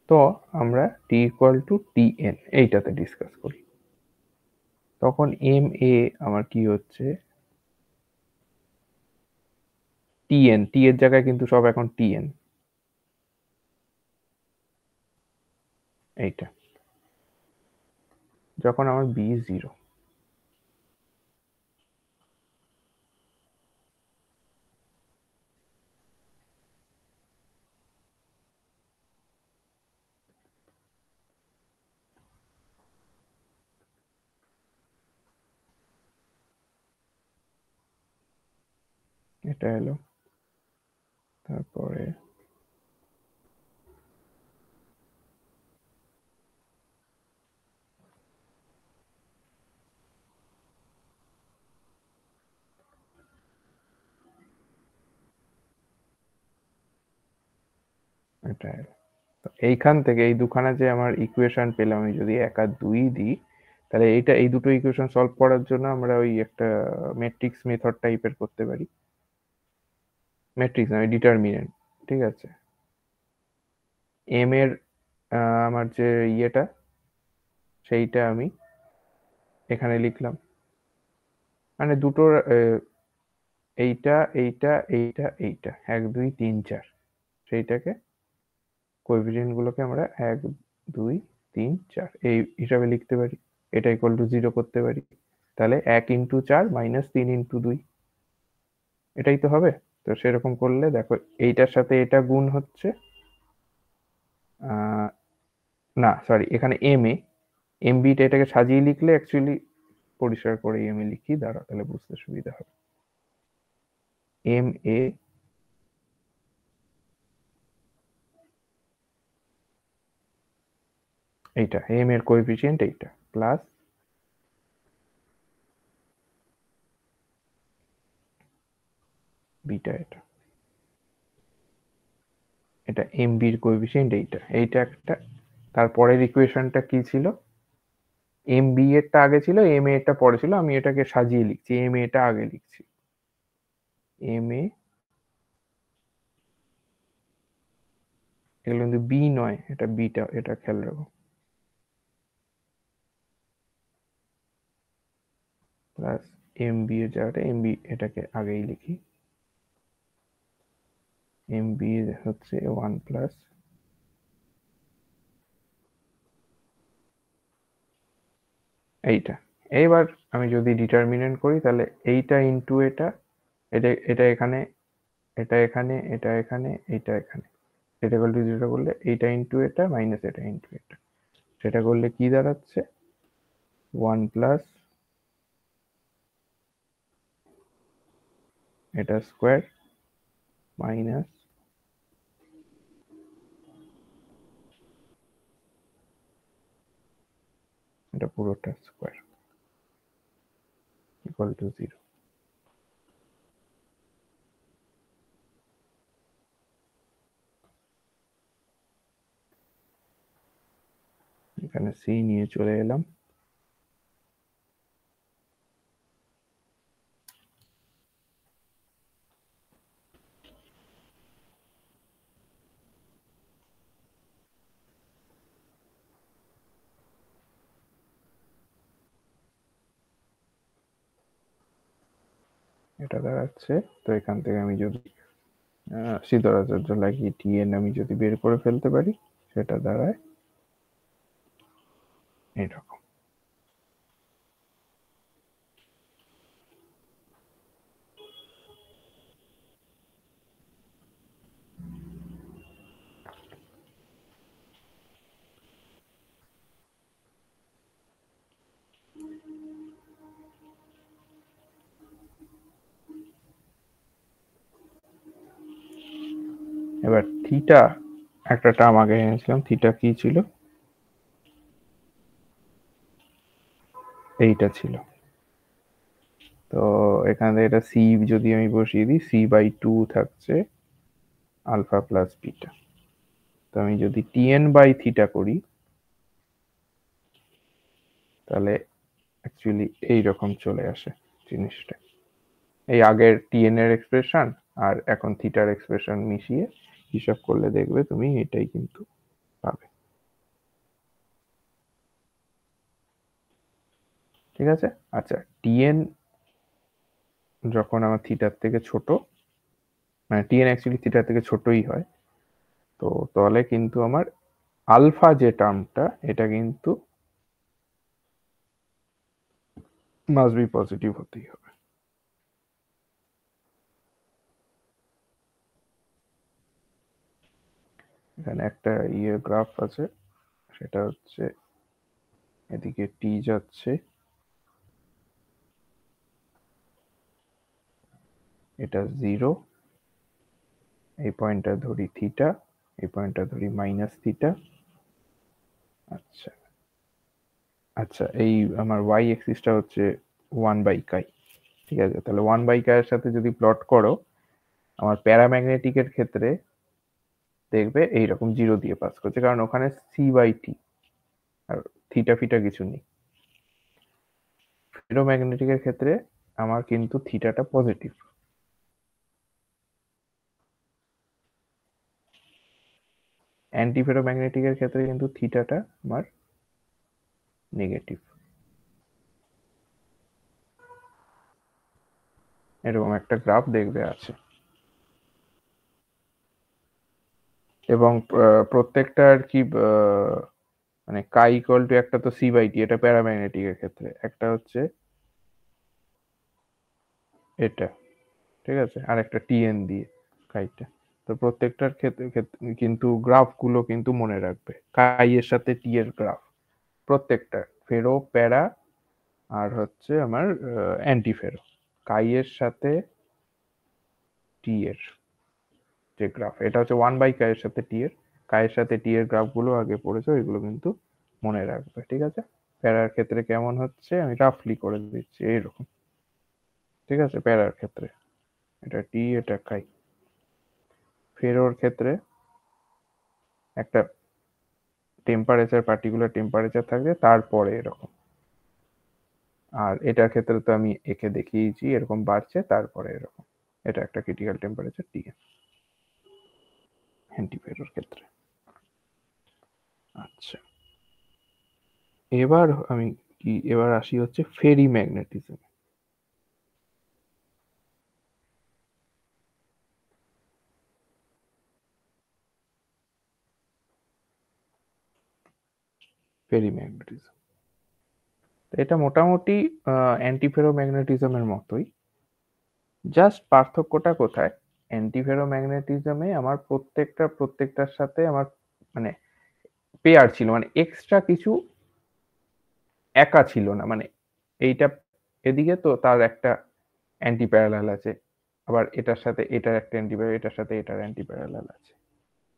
তো আমরা টি ইকুয়াল টু টি এন এইটাতে ডিসকাস করি, তখন এম এ আমার কি হচ্ছে, টি এন, টি এর জায়গায় কিন্তু সব এখন টি এন, এইটা যখন আমার বি জিরো। এটা এলো, তারপরে এটা এলো। তো এইখান থেকে এই দুখানা যে আমার ইকুয়েশন পেলাম, আমি যদি 1 আর 2 দিই, তাহলে এই দুটো ইকুয়েশন সলভ করার জন্য আমরা ওই একটা ম্যাট্রিক্স মেথড টাইপের করতে পারি। ম্যাট্রিক্স না, ডিটারমিনেন্ট। ঠিক আছে, এম এর আমার যে ইয়েটা, সেইটা আমি এখানে লিখলাম, মানে দুটোর এইটা এইটা এইটা এইটা 1 2 3 4, সেইটাকে কোএফিসিয়েন্ট গুলোকে আমরা 1 2 3 4 এই হিসাবে লিখতে পারি। এটা ইকুয়াল টু 0 করতে পারি। তাহলে 1 ইন্টু 4 মাইনাস 3 ইন্টু 2, এটাই তো হবে। তো সেরকম করলে দেখো, এইটার সাথে এটা গুণ হচ্ছে, না সরি, এখানে এম বিটা এটাকে সাজিয়ে লিখলে অ্যাকচুয়ালি পরিষ্কার করে এম এ লিখি, দাঁড়া তাহলে বুঝতে সুবিধা হবে। এম এ এইটা, এম এর কোএফিসিয়েন্ট এইটা, প্লাস বিটা এটা এম বির কোএফিসিয়েন্ট এইটা একটা। তারপরের ইকুয়েশনটা কি ছিল, এম বি এরটা আগে ছিল, এম এ এরটা পরে ছিল, আমি এটাকে সাজিয়ে লিখছি, এম এটা আগে লিখছি। এম এ, এগুলো কিন্তু বি নয়, এটা বিটা, এটা খেয়াল রাখো, প্লাস এম বি এর জায়গাটা এম বি এটাকে আগেই লিখি, এম বি হচ্ছে 1 প্লাস এইটা। এইবার আমি যদি ডিটারমিনেন্ট করি, তাহলে এইটা ইন্টু এটা, এটা এখানে, এটা এখানে, এটা এখানে, এটা এখানে, এটা ইকুয়াল টু 0 করলে এইটা ইন্টু এটা মাইনাস এটা ইন্টু এটা, সেটা করলে কি দাঁড়াচ্ছে 1 প্লাস এটা স্কোয়ার মাইনাস এটা পুরোটা স্কোয়ার ইকুয়াল টু 0। এখানে সি নিয়ে চলে এলাম, এটা দাঁড়াচ্ছে। তো এখান থেকে আমি যদি সিদ্ধরাচার্য লাগিয়ে টিএন আমি যদি বের করে ফেলতে পারি, সেটা দাঁড়ায় এরকম। এবার থিটা একটা টার্ম আগে এনেছিলাম, থিটা কি ছিল, এইটা ছিল। তো এখানে এটা সি যদি আমি বসিয়ে দিই, সি বাই 2 থাকছে আলফা প্লাস বিটা। তো আমি যদি টিএন বাই থিটা করি, তাহলে অ্যাকচুয়ালি এইরকম চলে আসে জিনিসটা, এই আগের টিএন এর এক্সপ্রেশন আর এখন থিটার এক্সপ্রেশন মিশিয়ে হিসাব করলে দেখবে তুমি এটাই কিন্তু পাবে। ঠিক আছে, আচ্ছা, টিএন যখন আমার থিটার থেকে ছোট, মানে টিএন অ্যাকচুয়ালি থিটার থেকে ছোটই হয়, তো তাহলে কিন্তু আমার আলফা যে টার্মটা, এটা কিন্তু মাস্ট বি পজিটিভ হতেই হবে। এখানে একটা গ্রাফ আছে, সেটা হচ্ছে এদিকে টি যাচ্ছে, এটা 0, এই পয়েন্টটা ধরি থিটা, এই পয়েন্টটা ধরি মাইনাস থিটা। আচ্ছা আচ্ছা, এই আমার ওয়াই এক্সিসটা হচ্ছে 1/কাই। ঠিক আছে, তাহলে 1/কাই এর সাথে যদি প্লট করো আমার প্যারাম্যাগনেটিকের ক্ষেত্রে দেখবে এইরকম 0 দিয়ে পাস করছে, কারণ ওখানে c/t আর থিটা ফিটা কিছু নেই। ফেরোম্যাগনেটিকের ক্ষেত্রে আমার কিন্তু থিটাটা পজিটিভ, অ্যান্টি ফেরোম্যাগনেটিকের ক্ষেত্রে কিন্তু থিটাটা আমার নেগেটিভ। এরকম একটা গ্রাফ দেখবে আছে, এবং প্রত্যেকটা আর কি মানে কাই ইকুয়াল টু, একটা তো c/t, এটা প্যারাম্যাগনেটিকের ক্ষেত্রে, একটা হচ্ছে এটা, ঠিক আছে, আর একটা tn দিয়ে কাইটা। তো প্রত্যেকটার ক্ষেত্রে কিন্তু গ্রাফ গুলো কিন্তু মনে রাখবে, কাই এর সাথে টি এর গ্রাফ প্রত্যেকটা, ফেরো, প্যারা, আর হচ্ছে আমার অ্যান্টি ফেরো, কাই এর সাথে টি এর যে গ্রাফ, এটা হচ্ছে 1/কাই এর সাথে টি এর, কাই এর সাথে টি এর গ্রাফ গুলো আগে পড়েছো, এগুলো কিন্তু মনে রাখবে, ঠিক আছে। প্যারার ক্ষেত্রে কেমন হচ্ছে আমি রাফলি করে দিচ্ছি এইরকম, ঠিক আছে। প্যারার ক্ষেত্রে এটা টি, এটা কাই। ফেরোর ক্ষেত্রে একটা টেম্পারেচার, পার্টিকুলার টেম্পারেচার থাকবে, তারপরে এরকম। আর এটার ক্ষেত্রে তো আমি একে দেখিয়েছি, এরকম বাড়ছে তারপরে এরকম, এটা একটা ক্রিটিক্যাল টেম্পারেচার টি অ্যান্টিফেরোর ক্ষেত্রে। আচ্ছা, এবার আমি কি, এবার আসি হচ্ছে ফেরি ম্যাগনেটিজম। ফেরি ম্যাগনেটিজম এটা মোটামুটি অ্যান্টিফেরো ম্যাগনেটিজমের মতোই, জাস্ট পার্থক্যটা কোথায়, অ্যান্টিফেরো ম্যাগনেটিজমে আমার প্রত্যেকটার সাথে আমার মানে পেয়ার ছিল, মানে এক্সট্রা কিছু একা ছিল না, মানে এইটা এদিকে তো তার একটা অ্যান্টি প্যারালাল আছে, আবার এটার সাথে এটার একটা অ্যান্টি প্যারালাল, এটার সাথে এটার অ্যান্টি প্যারালাল আছে,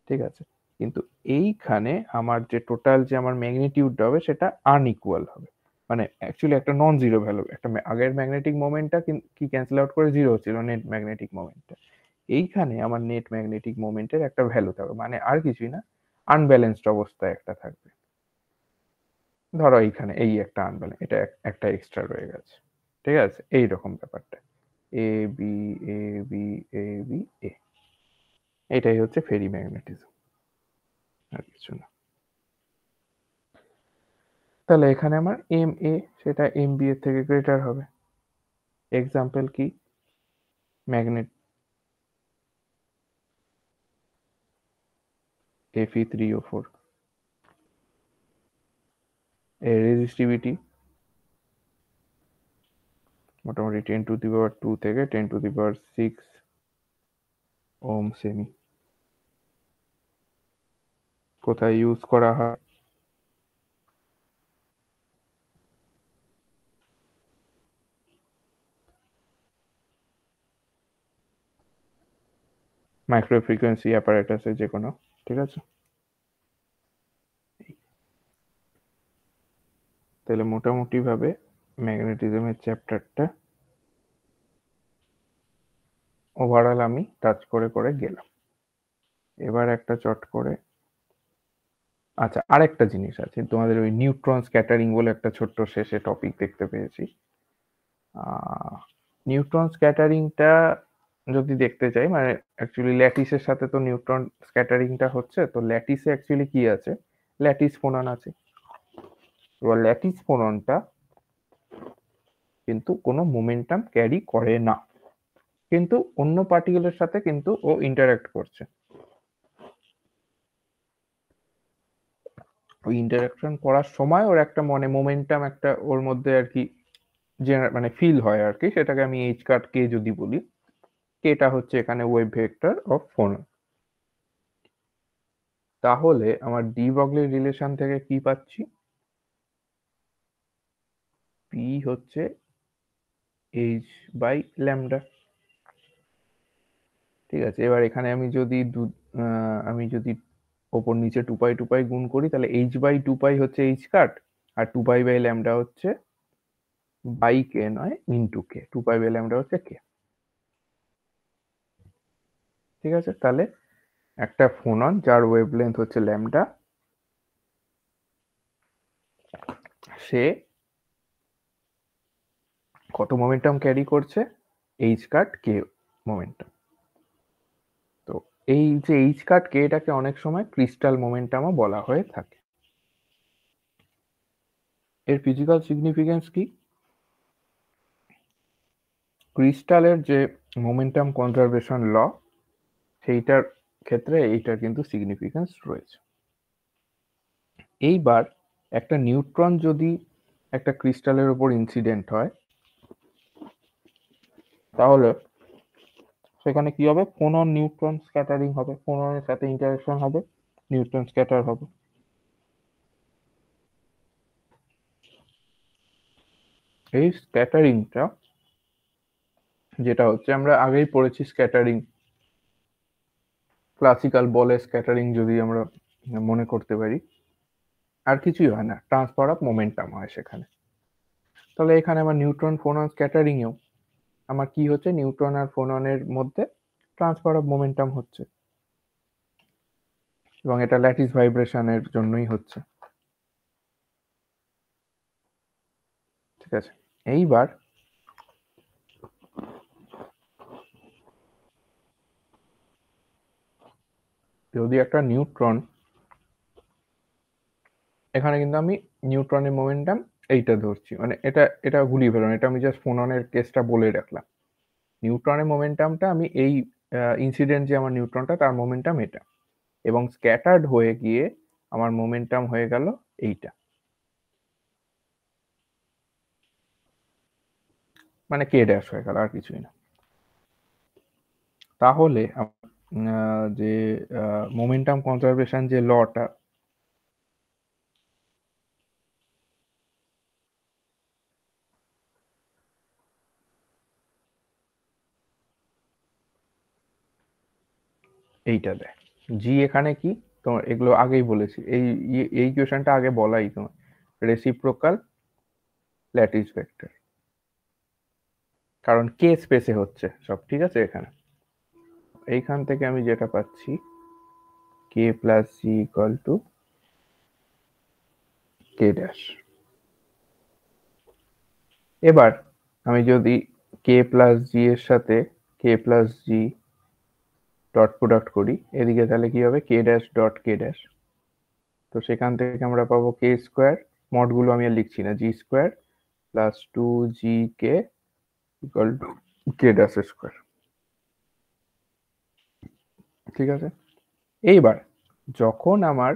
ঠিক আছে। কিন্তু এইখানে আমার যে টোটাল যে আমার ম্যাগনিটিউডটা হবে সেটা আনইকুয়াল হবে, মানে অ্যাকচুয়ালি একটা নন জিরো ভ্যালু, একটা আগের ম্যাগনেটিক মোমেন্টটা কি ক্যান্সেল আউট করে জিরো ছিল, নেট ম্যাগনেটিক মোমেন্টটা। এইখানে আমার নেট ম্যাগনেটিক মোমেন্টের একটা ভ্যালু থাকবে, মানে আর কিছুই না, আনব্যালেন্সড অবস্থায় একটা থাকবে। ধরো এইখানে এই একটা আনব্যালেন্স, এটা একটা এক্সট্রা রয়ে গেছে, ঠিক আছে, এইরকম ব্যাপারটা, A B, A B, A B, এ, এটাই হচ্ছে ফেরি ম্যাগনেটিজম, আর কিছু না। তাহলে এখানে আমার এম এ সেটা এম বি এর থেকে গ্রেটার হবে। এক্সাম্পল কি, ম্যাগনেট Fe3O4, এর রেজিস্টিভিটি মোটামুটি 10⁻² থেকে 10⁶ ওম সেমি। কোথায় ইউজ করা হয়, মাইক্রো ফ্রিকোয়েন্সি অ্যাপারেটাসে যে কোনো, ঠিক আছে। তাহলে মোটামুটি ভাবে ম্যাগনেটিজমের চ্যাপ্টারটা ওভারঅল আমি টাচ করে করে গেলাম। এবার একটা চট করে, আচ্ছা আরেকটা জিনিস আছে, তোমাদের ওই নিউট্রন স্ক্যাটারিং বলে একটা ছোট্ট শেষে টপিক দেখতে পেয়েছি। নিউট্রন স্ক্যাটারিংটা যদি দেখতে চাই, মানে অ্যাকচুয়ালি ল্যাটিসের সাথে তো নিউট্রন স্ক্যাটারিংটা হচ্ছে, তো ল্যাটিসে অ্যাকচুয়ালি কি আছে, ল্যাটিস ফোনন আছে। এবার ল্যাটিস ফোননটা কিন্তু কোনো মোমেন্টাম ক্যারি করে না, কিন্তু অন্য পার্টিকেলের সাথে কিন্তু ও ইন্টারঅ্যাক্ট করছে। ওই ইন্টারাকশন করার সময় ওর একটা মনে মোমেন্টাম একটা ওর মধ্যে আর কি মানে ফিল হয় আর কি, সেটাকে আমি এইচ কাট কে যদি বলি, কেটা হচ্ছে এখানে ওয়েভ ভেক্টর অফ ফোন। তাহলে আমার ডি ব্রগলি রিলেশন থেকে কি পাচ্ছি, পি হচ্ছে এইচ বাই ল্যামডা, ঠিক আছে, এবার এখানে আমি যদি ওপর নিচে 2 পাই গুণ করি, তাহলে h/2 হচ্ছে h কাট, আর 2 পাই/ল্যামডা হচ্ছে বাই কে নয় ইন্টু কে, 2 পাই/ল্যামডা হচ্ছে কে। ঠিক আছে, তাহলে একটা ফোনন যার ওয়েভলেন্থ হচ্ছে ল্যামডা, সে কত মোমেন্টাম ক্যারি করছে? এইচ কাট কে মোমেন্টাম। তো এই যে এইচ কাট কে, এটাকে অনেক সময় ক্রিস্টাল মোমেন্টামও বলা হয়ে থাকে। এর ফিজিক্যাল সিগনিফিকেন্স কি? ক্রিস্টালের যে মোমেন্টাম কনজারভেশন ল, সেইটার ক্ষেত্রে এইটার কিন্তু সিগনিফিকেন্স রয়েছে। এইবার একটা নিউট্রন যদি একটা ক্রিস্টালের উপর ইনসিডেন্ট হয়, তাহলে সেখানে কি হবে? ফোনন নিউট্রন স্ক্যাটারিং হবে, ফোননের সাথে ইন্টারেকশন হবে, নিউট্রন স্ক্যাটার হবে। এই স্ক্যাটারিংটা যেটা হচ্ছে, আমরা আগেই পড়েছি স্ক্যাটারিং, ক্লাসিক্যাল বলের স্ক্যাটারিং যদি আমরা মনে করতে পারি, আর কিছুই হয় না, ট্রান্সফার অফ মোমেন্টাম হয় সেখানে। তাহলে এখানে আমার নিউট্রন ফোনন স্ক্যাটারিং এও আমার কি হচ্ছে? নিউট্রন আর ফোননের মধ্যে ট্রান্সফার অফ মোমেন্টাম হচ্ছে, এবং এটা ল্যাটিস ভাইব্রেশনের জন্যই হচ্ছে। ঠিক আছে, এইবার যদি একটা নিউট্রন, এখানে কিন্তু আমি নিউট্রনের মোমেন্টাম এইটা ধরছি, মানে এটা গুলিয়ে ফেললাম, এটা আমি জাস্ট ফোননের কেসটা বলে রাখলাম। নিউট্রনের মোমেন্টামটা আমি এই ইনসিডেন্ট যে আমার নিউট্রনটা, তার মোমেন্টাম এটা, এবং স্ক্যাটার্ড হয়ে গিয়ে আমার মোমেন্টাম হয়ে গেল এইটা, মানে কে ড্যাশ হয়ে গেল, আর কিছুই না। তাহলে যে মোমেন্টাম কনজারভেশন যে লটা, এইটা দেয় জি। এখানে কি তোমার এগুলো আগেই বলেছি, এই ইকুয়েশনটা আগে বলাই তোমার, রেসিপ্রোকাল ল্যাটিস ভেক্টর, কারণ কে স্পেসে হচ্ছে সব। ঠিক আছে, এখানে এইখান থেকে আমি যেটা পাচ্ছি, k plus g equal to k dash. এবার আমি যদি কে প্লাস জি এর সাথে k plus g dot product করি এদিকে, তাহলে কি হবে? K dash dot k dash. তো সেখান থেকে আমরা পাবো কে স্কোয়ার, মডগুলো আমি আর লিখছি না, g square plus 2gk equal to k dash square. ঠিক আছে, এইবার যখন আমার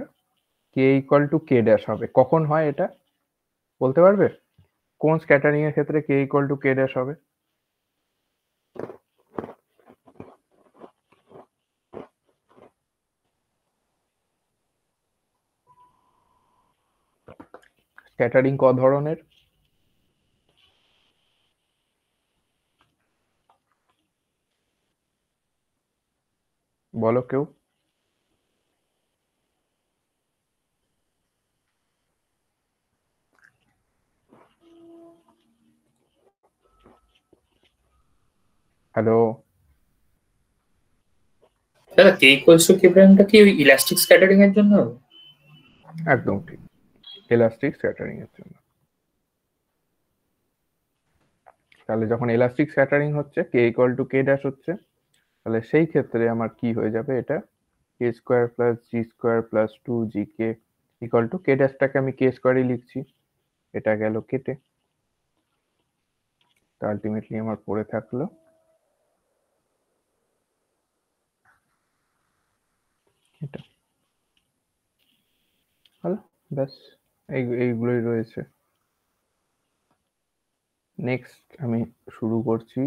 k equal to k dash হবে, কখন হয় এটা বলতে পারবে? কোন স্ক্যাটারিং এর ক্ষেত্রে কে ইকুয়াল টু কে ড্যাশ হবে? স্ক্যাটারিং ক ধরনের? বলো কেউ। হ্যালো? দাদা কে ইকুয়ালস টু কে প্রাইমটা কি ওই ইলাস্টিক স্ক্যাটারিং এর জন্য? একদম ঠিক, এলাস্টিক স্ক্যাটারিং এর জন্য। তাহলে যখন এলাস্টিক স্ক্যাটারিং হচ্ছে, k equal to k dash হচ্ছে, তাহলে সেই ক্ষেত্রে আমার কি হয়ে যাবে? এটা k square plus g square plus 2gk equal to k ড্যাশটাকে আমি কে স্কোয়ারই লিখছি, এটা গেল কেটে। তো আলটিমেটলি আমার পড়ে থাকলো এটা। হলো, ব্যাস, এইগুলোই রয়েছে। নেক্সট আমি শুরু করছি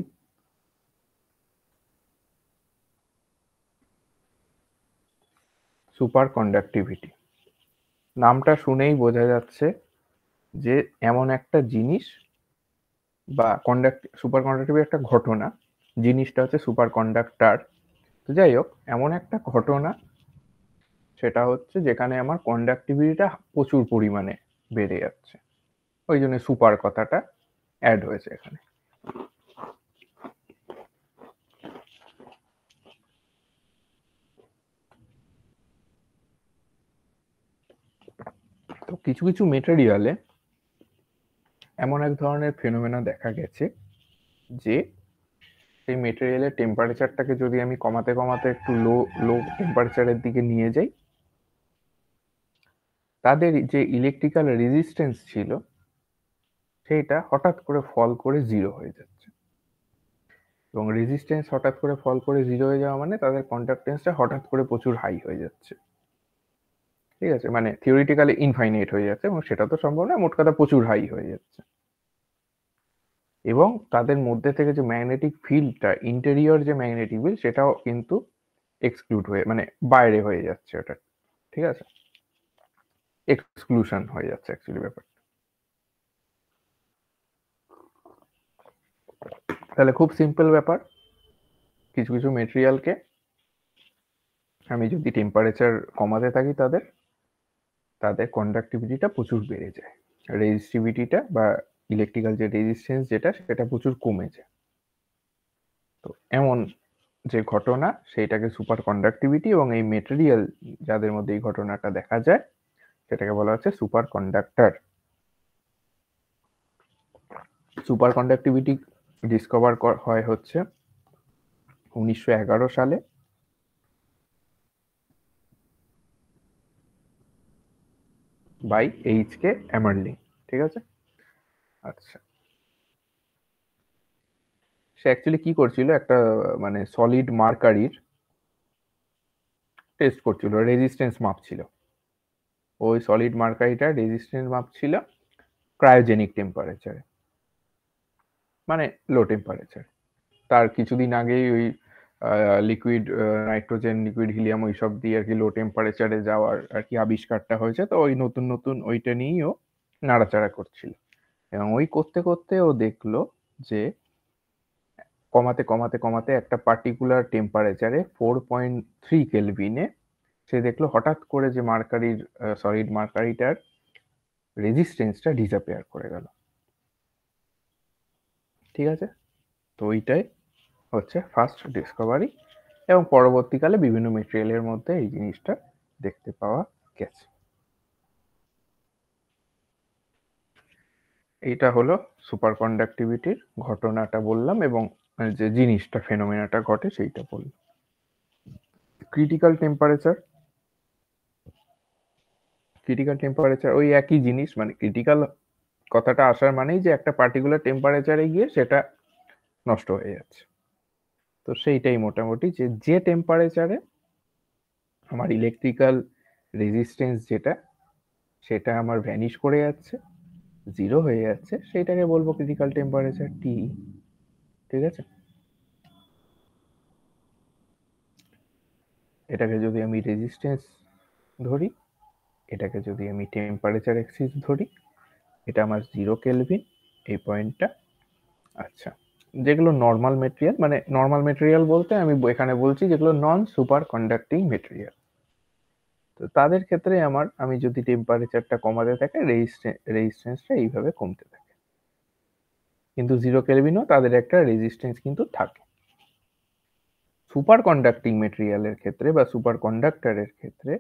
সুপার কন্ডাক্টিভিটি। নামটা শুনেই বোঝা যাচ্ছে যে এমন একটা জিনিস, বা সুপার কন্ডাক্টিভিটি একটা ঘটনা, জিনিসটা হচ্ছে সুপার কন্ডাক্টার। তো তো যাই হোক, এমন একটা ঘটনা সেটা হচ্ছে যেখানে আমার কন্ডাক্টিভিটিটা প্রচুর পরিমাণে বেড়ে যাচ্ছে, ওই জন্য সুপার কথাটা অ্যাড হয়েছে এখানে। তো কিছু কিছু মেটেরিয়ালে এমন এক ধরনের ফেনোমেনা দেখা গেছে যে সেই মেটেরিয়ালের টেম্পারেচারটাকে যদি আমি কমাতে কমাতে একটু লো টেম্পারেচারের দিকে নিয়ে যাই, তাদের যে ইলেকট্রিক্যাল রেজিস্ট্যান্স ছিল সেইটা হঠাৎ করে ফল করে জিরো হয়ে যাচ্ছে। এবং রেজিস্ট্যান্স হঠাৎ করে ফল করে জিরো হয়ে যাওয়া মানে তাদের কন্ডাক্টেন্সটা হঠাৎ করে প্রচুর হাই হয়ে যাচ্ছে। ঠিক আছে, মানে থিওরিটিক্যালি ইনফাইনাইট হয়ে যাচ্ছে, এবং সেটা তো সম্ভব না, মোট কথা প্রচুর হাই হয়ে যাচ্ছে। এবং তাদের মধ্যে থেকে যে ম্যাগনেটিক ফিল্ডটা, ইন্টেরিয়র যে ম্যাগনেটিক ফিল্ড, সেটাও কিন্তু এক্সক্লুড হয়ে, মানে বাইরে হয়ে যাচ্ছে ওটা। ঠিক আছে, এক্সক্লুশন হয়ে যাচ্ছে অ্যাকচুয়ালি ব্যাপার। তাহলে খুব সিম্পল ব্যাপার, কিছু কিছু মেটেরিয়ালকে আমি যদি টেম্পারেচার কমাতে থাকি তাদের কন্ডাক্টিভিটিটা প্রচুর বেড়ে যায়, রেজিস্টিভিটিটা বা ইলেকট্রিক্যাল যে রেজিস্ট্যান্স যেটা সেটা প্রচুর কমে যায়। তো এমন যে ঘটনা সেইটাকে সুপার কন্ডাক্টিভিটি, এবং এই মেটেরিয়াল যাদের মধ্যে এই ঘটনাটা দেখা যায় সেটাকে বলা হচ্ছে super conductor. Super conductivity discover হয় হচ্ছে 1911 সালে বাই এইচ.কে এমারলিং। ঠিক আছে, আচ্ছা, সে অ্যাকচুয়ালি কি করছিল, একটা মানে সলিড মার্কারির টেস্ট করছিল, রেজিস্ট্যান্স মাপছিল। ওই সলিড মার্কারিটার রেজিস্ট্যান্স মাপছিল ক্রায়োজেনিক টেম্পারেচারে, মানে লো টেম্পারেচার। তার কিছুদিন আগেই ওই লিকুইড নাইট্রোজেন, লিকুইড হিলিয়াম, ওইসব দিয়ে আর কি লো টেম্পারেচারে যাওয়ার আর কি আবিষ্কারটা হয়েছে। তো ওই নতুন নতুন ওইটা নিয়েই ও নাড়াচাড়া করছিল, এবং ওই করতে করতে ও দেখলো যে কমাতে কমাতে কমাতে একটা পার্টিকুলার টেম্পারেচারে 4.3 কেলভিনে সে দেখলো হঠাৎ করে যে মার্কারির, সলিড মার্কারিটার রেজিস্ট্যান্সটা ডিসঅ্যাপিয়ার করে গেল। ঠিক আছে, তো ওইটাই হচ্ছে ফার্স্ট ডিসকভারি, এবং পরবর্তীকালে বিভিন্ন মেটেরিয়ালের মধ্যে এই জিনিসটা দেখতে পাওয়া গেছে। এইটা হলো সুপার কন্ডাক্টিভিটির ঘটনাটা বললাম, এবং যে জিনিসটা ফেনোমেনাটা ঘটে সেইটা বললাম। ক্রিটিক্যাল টেম্পারেচার, ক্রিটিক্যাল টেম্পারেচার ওই একই জিনিস, মানে ক্রিটিক্যাল কথাটা আসার মানেই যে একটা পার্টিকুলার টেম্পারেচারে গিয়ে সেটা নষ্ট হয়ে যাচ্ছে। তো সেইটাই মোটামুটি, যে যে টেম্পারেচারে আমার ইলেকট্রিক্যাল রেজিস্ট্যান্স যেটা সেটা আমার ভ্যানিশ করে যাচ্ছে, জিরো হয়ে যাচ্ছে, সেইটাকে বলবো ক্রিটিক্যাল টেম্পারেচার টি। ঠিক আছে, এটাকে যদি আমি রেজিস্ট্যান্স ধরি, এটাকে যদি আমি টেম্পারেচার এক্সিস ধরি, এটা আমার 0 কেলভিন এই পয়েন্টটা। আচ্ছা, যেগুলো নর্মাল মেটেরিয়াল, মানে নর্মাল মেটেরিয়াল বলতে আমি এখানে বলছি যেগুলো নন সুপার কন্ডাক্টিং মেটেরিয়াল, তো তাদের ক্ষেত্রে আমি যদি টেম্পারেচারটা কমাতে থাকে রেজিস্ট্যান্সটা এইভাবে কমতে থাকে, কিন্তু 0 কেলভিনও তাদের একটা রেজিস্ট্যান্স কিন্তু থাকে। সুপার কন্ডাক্টিং মেটেরিয়ালের ক্ষেত্রে বা সুপার কন্ডাক্টরের ক্ষেত্রে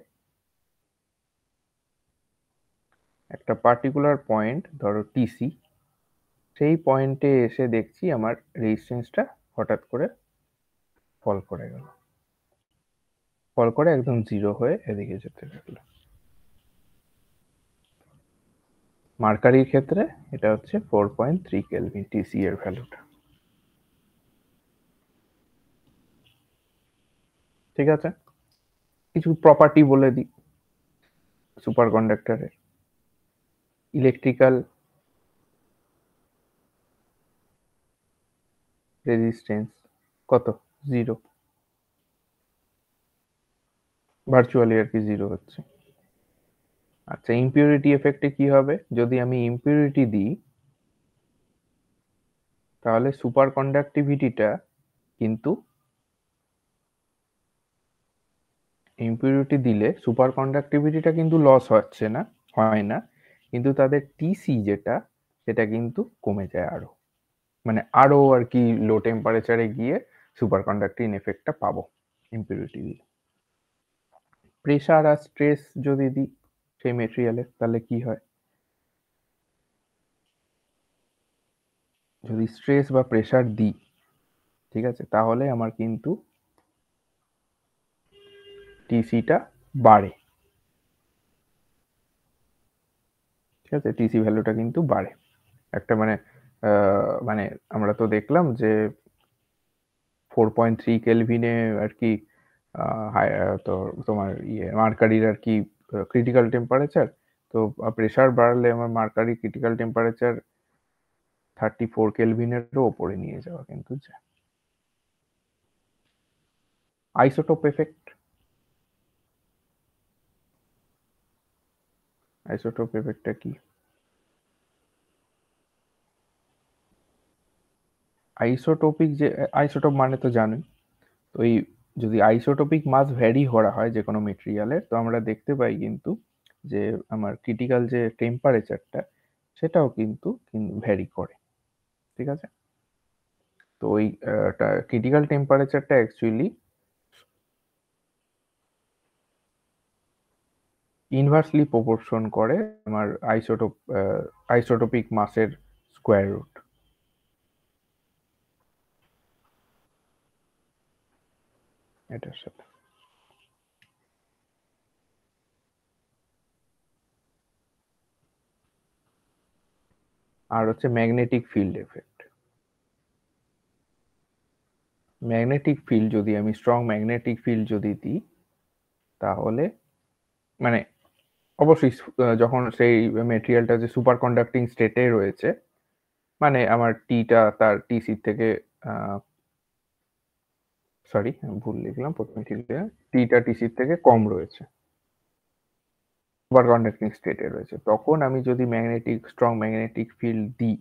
একটা পার্টিকুলার পয়েন্ট, ধরো টিসি, সেই পয়েন্টে এসে দেখছি আমার রেজিস্ট্যান্সটা হঠাৎ করে ফল করে গেল, ফল করে একদম জিরো হয়ে এদিকে যেতে লাগলো। মার্কারির ক্ষেত্রে এটা হচ্ছে 4.3 কেলভিন টিসি এর ভ্যালুটা। ঠিক আছে, কিছু প্রপার্টি বলে দিই সুপার কন্ডাক্টরের। ইলেকট্রিক্যাল রেজিস্ট্যান্স কত? জিরো, ভার্চুয়ালি আর কি জিরো হচ্ছে। আচ্ছা, ইম্পিউরিটি এফেক্টে কি হবে? যদি আমি ইম্পিউরিটি দিই তাহলে সুপার কন্ডাক্টিভিটিটা কিন্তু ইম্পিউরিটি দিলে সুপার কন্ডাক্টিভিটিটা কিন্তু লস হচ্ছে না, হয় না, কিন্তু তাদের টিসি যেটা সেটা কিন্তু কমে যায় আরো, মানে আরো আর কি লো টেম্পারেচারে গিয়ে সুপার কন্ডাক্টিং এফেক্টটা পাবো ইম্পিউরিটি দিলে। প্রেসার আর স্ট্রেস যদি দিই সেই মেটেরিয়ালে তাহলে কি হয়, যদি স্ট্রেস বা প্রেসার দিই, ঠিক আছে, তাহলে আমার কিন্তু টিসিটা বাড়ে, ঠিক আছে, টিসি ভ্যালুটা কিন্তু বাড়ে। একটা মানে আমরা তো দেখলাম যে 4.3 কেলভিনে আর কি তো তোমার মার্কারির আর কি ক্রিটিক্যাল টেম্পারেচার, তো প্রেসার বাড়লে আমার মার্কারি ক্রিটিক্যাল টেম্পারেচার 34 কেলভিনেরও ওপরে নিয়ে যাওয়া কিন্তু যায়। আইসোটোপ এফেক্ট, আইসোটোপ এফেক্টটা কি? আইসোটোপিক যে আইসোটোপ মানে তো জানোই, তো এই যদি আইসোটোপিক মাস ভ্যারি করা হয় যে কোনো মেটেরিয়ালের, তো আমরা দেখতে পাই কিন্তু যে আমার ক্রিটিক্যাল যে টেম্পারেচারটা সেটাও কিন্তু ভ্যারি করে, ঠিক আছে। তো ওই ক্রিটিক্যাল টেম্পারেচারটা অ্যাকচুয়ালি ইনভার্সলি প্রপোর্শন করে আমার আইসোটোপিক মাসের স্কোয়ার রুট। এটার সাথে আর হচ্ছে magnetic field effect. Magnetic field যদি আমি স্ট্রং ম্যাগনেটিক ফিল্ড যদি দিই, তাহলে মানে অবশ্যই যখন সেই মেটেরিয়ালটা যে সুপার কন্ডাক্টিং স্টেটে রয়েছে, মানে আমার টিটা তার টিসি থেকে সরি ভুল লিখলাম, প্রথমে ঠিক লিখলাম, টিটা টিসির থেকে কম রয়েছে, সুপার কন্ডাক্টিং স্টেটে রয়েছে, তখন আমি যদি স্ট্রং ম্যাগনেটিক ফিল্ড দিই,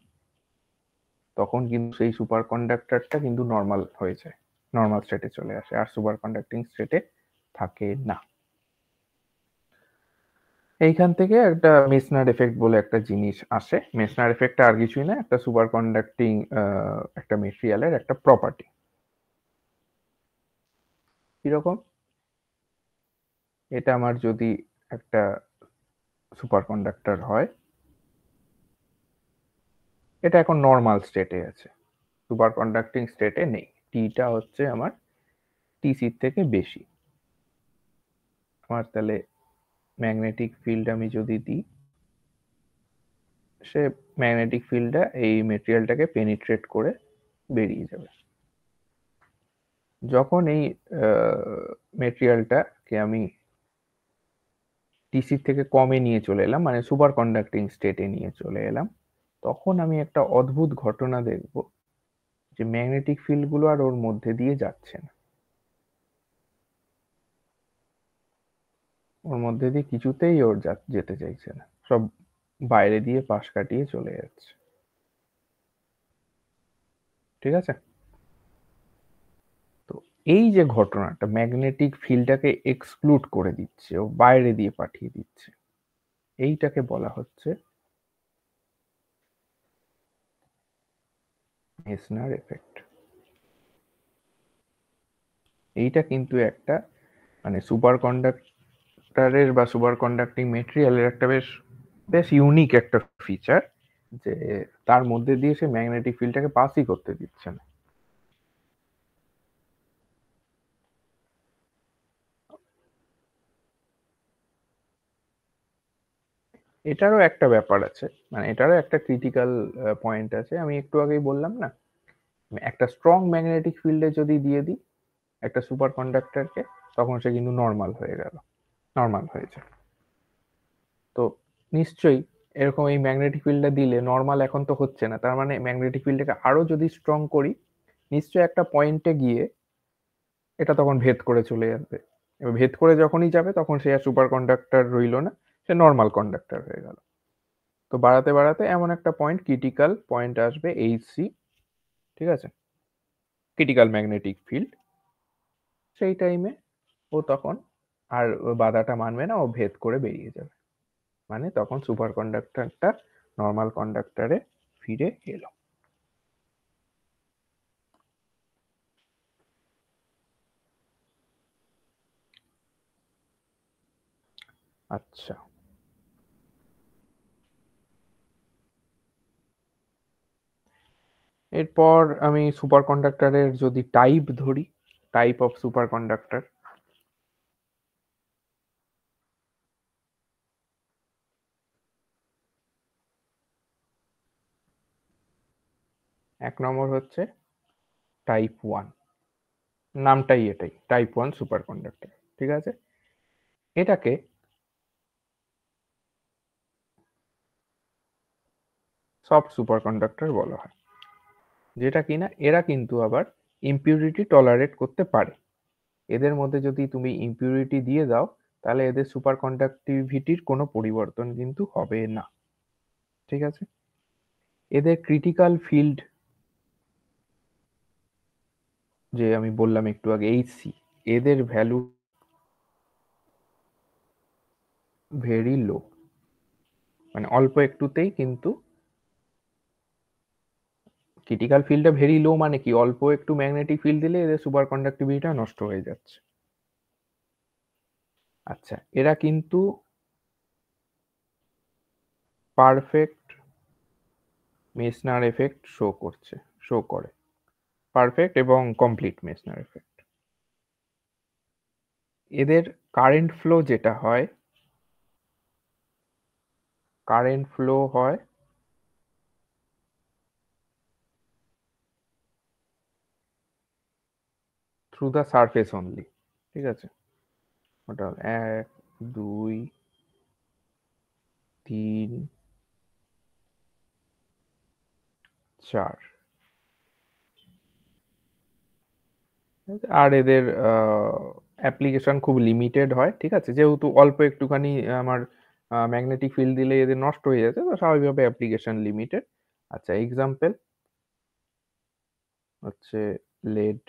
তখন কিন্তু সেই সুপার কন্ডাক্টরটা কিন্তু নর্মাল হয়ে যায়, নর্মাল স্টেটে চলে আসে, আর সুপার কন্ডাক্টিং স্টেটে থাকে না। এইখান থেকে একটা মেসনার এফেক্ট বলে একটা জিনিস আসে। মেসনার এফেক্টটা আর কিছুই না, একটা সুপার কন্ডাক্টিং একটা মেটেরিয়ালের একটা প্রপার্টি। কিরকম? এটা আমার যদি একটা সুপার কন্ডাক্টর হয়, এটা এখন নর্মাল স্টেটে আছে, সুপার কন্ডাক্টিং স্টেটে নেই, টিটা হচ্ছে আমার টিসির থেকে বেশি। আমার তাহলে ম্যাগনেটিক ফিল্ড আমি যদি দিই, সে ম্যাগনেটিক ফিল্ডটা এই মেটেরিয়ালটাকে পেনিট্রেট করে বেরিয়ে যাবে। যখন এই মেটেরিয়ালটাকে আমি টিসির থেকে কমে নিয়ে চলে এলাম, মানে সুপার কন্ডাক্টিং স্টেটে নিয়ে চলে এলাম, তখন আমি একটা অদ্ভুত ঘটনা দেখব যে ম্যাগনেটিক ফিল্ডগুলো আর ওর মধ্যে দিয়ে যাচ্ছে না, ওর মধ্যে দিয়ে কিছুতেই ওর যেতে চাইছে না, সব বাইরে দিয়ে পাশ কাটিয়ে চলে যাচ্ছে, ঠিক আছে। তো এই যে ঘটনাটা ম্যাগনেটিক ফিল্ডটাকে এক্সক্লুড করে দিচ্ছে, ও বাইরে দিয়ে পাঠিয়ে দিচ্ছে, এইটাকে বলা হচ্ছে মেসনার এফেক্ট। এইটা কিন্তু একটা মানে সুপার কন্ডাক্টরের বা সুপার কন্ডাক্টিং মেটেরিয়ালের একটা বেশ বেশ ইউনিক একটা ফিচার, যে তার মধ্যে দিয়ে সে ম্যাগনেটিক ফিল্ডটাকে পাসই করতে দিচ্ছে না। এটারও একটা ব্যাপার আছে, মানে এটারও একটা ক্রিটিক্যাল পয়েন্ট আছে, আমি একটু আগেই বললাম না, একটা স্ট্রং ম্যাগনেটিক ফিল্ডে যদি দিয়ে দিই একটা সুপার কন্ডাক্টরকে, তখন সে কিন্তু নর্মাল হয়ে গেল, নর্মাল হয়েছে। তো নিশ্চয়ই এরকম এই ম্যাগনেটিক ফিল্ডটা দিলে নর্মাল এখন তো হচ্ছে না, তার মানে ম্যাগনেটিক ফিল্ডটাকে আরো যদি স্ট্রং করি, নিশ্চয়ই একটা পয়েন্টে গিয়ে এটা তখন ভেদ করে চলে যাবে, এবার ভেদ করে যখনই যাবে তখন সে আর সুপার কন্ডাক্টর রইল না, সে নর্মাল কন্ডাক্টর হয়ে গেল। তো বাড়াতে বাড়াতে এমন একটা পয়েন্ট, ক্রিটিক্যাল পয়েন্ট আসবে এইচসি, ঠিক আছে, ক্রিটিক্যাল ম্যাগনেটিক ফিল্ড, সেই টাইমে ও তখন আর বাধাটা মানবে না, ও ভেদ করে বেরিয়ে যাবে, মানে তখন সুপার কন্ডাক্টরটা নর্মাল কন্ডাক্টরে ফিরে এলো। আচ্ছা, এরপর আমি সুপার কন্ডাক্টরের যদি টাইপ ধরি, টাইপ অফ সুপার কন্ডাক্টর, এক নম্বর হচ্ছে টাইপ 1, নামটাই এটাই, টাইপ 1 সুপার কন্ডাক্টর। ঠিক আছে, এটাকে সফট সুপার কন্ডাক্টর বলা হয়, যেটা কিনা এরা কিন্তু আবার ইম্পিউরিটি টলারেট করতে পারে। এদের মধ্যে যদি তুমি ইম্পিউরিটি দিয়ে দাও, তাহলে এদের সুপার কন্ডাক্টিভিটির কোনো পরিবর্তন কিন্তু হবে না। ঠিক আছে, এদের ক্রিটিক্যাল ফিল্ড যে আমি বললাম একটু আগে, এইচসি, এদের ভ্যালু ভেরি লো, মানে অল্প একটুতেই কিন্তু ক্রিটিক্যাল ফিল্ডটা ভেরি লো, মানে কি অল্প একটু ম্যাগনেটিক ফিল্ড দিলে এদের সুপার কন্ডাক্টিভিটিটা নষ্ট হয়ে যাচ্ছে। আচ্ছা, এরা কিন্তু পারফেক্ট মেসনার এফেক্ট শো করে, পারফেক্ট এবং কমপ্লিট মেসনার এফেক্ট। এদের কারেন্ট ফ্লো যেটা হয়, কারেন্ট ফ্লো হয় থ্রু দ্য সারফেস অনলি। ঠিক আছে, ওটা 1 2 3 4, আর এদের অ্যাপ্লিকেশন খুব লিমিটেড হয়। ঠিক আছে, যেহেতু অল্প একটুখানি আমার ম্যাগনেটিক ফিল্ড দিলে এদের নষ্ট হয়ে যাচ্ছে, তো স্বাভাবিকভাবে অ্যাপ্লিকেশন লিমিটেড। আচ্ছা, এক্সাম্পল হচ্ছে লেড,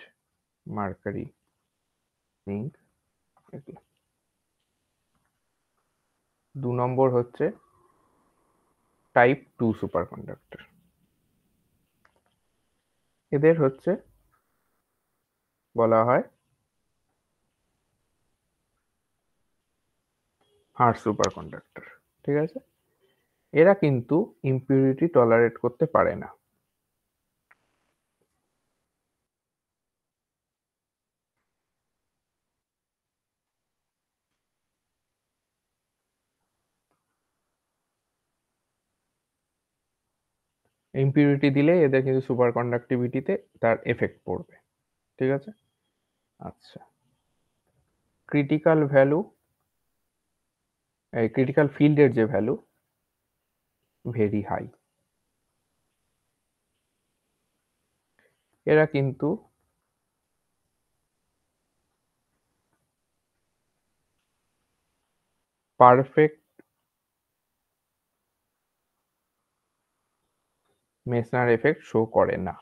মার্কারি, জিঙ্ক, এগুলো। 2 নম্বর হচ্ছে টাইপ 2 সুপার কন্ডাক্টর, এদের হচ্ছে বলা হয় হার্শ সুপার কন্ডাক্টর। ঠিক আছে, এরা কিন্তু ইম্পিউরিটি টলারেট করতে পারে না। ইম্পিউরিটি দিলে এদের কিন্তু সুপার কন্ডাক্টিভিটিতে তার এফেক্ট পড়বে। ঠিক আছে, আচ্ছা, ক্রিটিক্যাল ভ্যালু, এই ক্রিটিক্যাল ফিল্ডের যে ভ্যালু ভেরি হাই, এরা কিন্তু পারফেক্ট মেসনার এফেক্ট শো করে না।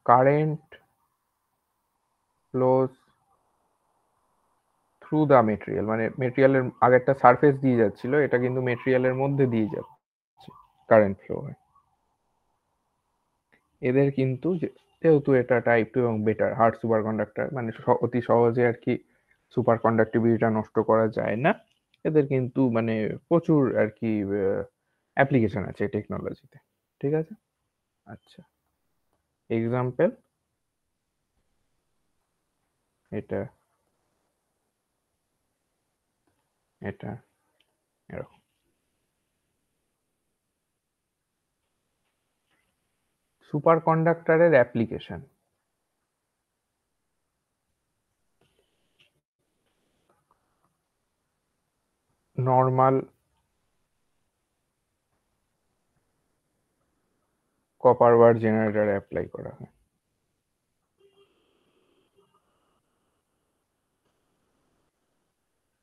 Current flows through the material, মানে মেটেরিয়ালের আগেরটা সারফেস দিয়ে যাচ্ছিল, এটা কিন্তু মেটেরিয়ালের মধ্যে দিয়ে যাচ্ছে, কারেন্ট ফ্লো হয়। এদের কিন্তু যেহেতু এটা টাইপ 2 এবং বেটার হার্ড সুপার কন্ডাক্টর, মানে অতি সহজে আর কি সুপার কন্ডাক্টিভিটিটা নষ্ট করা যায় না, এদের কিন্তু মানে প্রচুর আর কি অ্যাপ্লিকেশন আছে টেকনোলজিতে। ঠিক আছে, আচ্ছা, এক্সাম্পল এটা, এটা, এরকম। সুপার কন্ডাক্টরের application, normal copper wire generator apply করা হয়,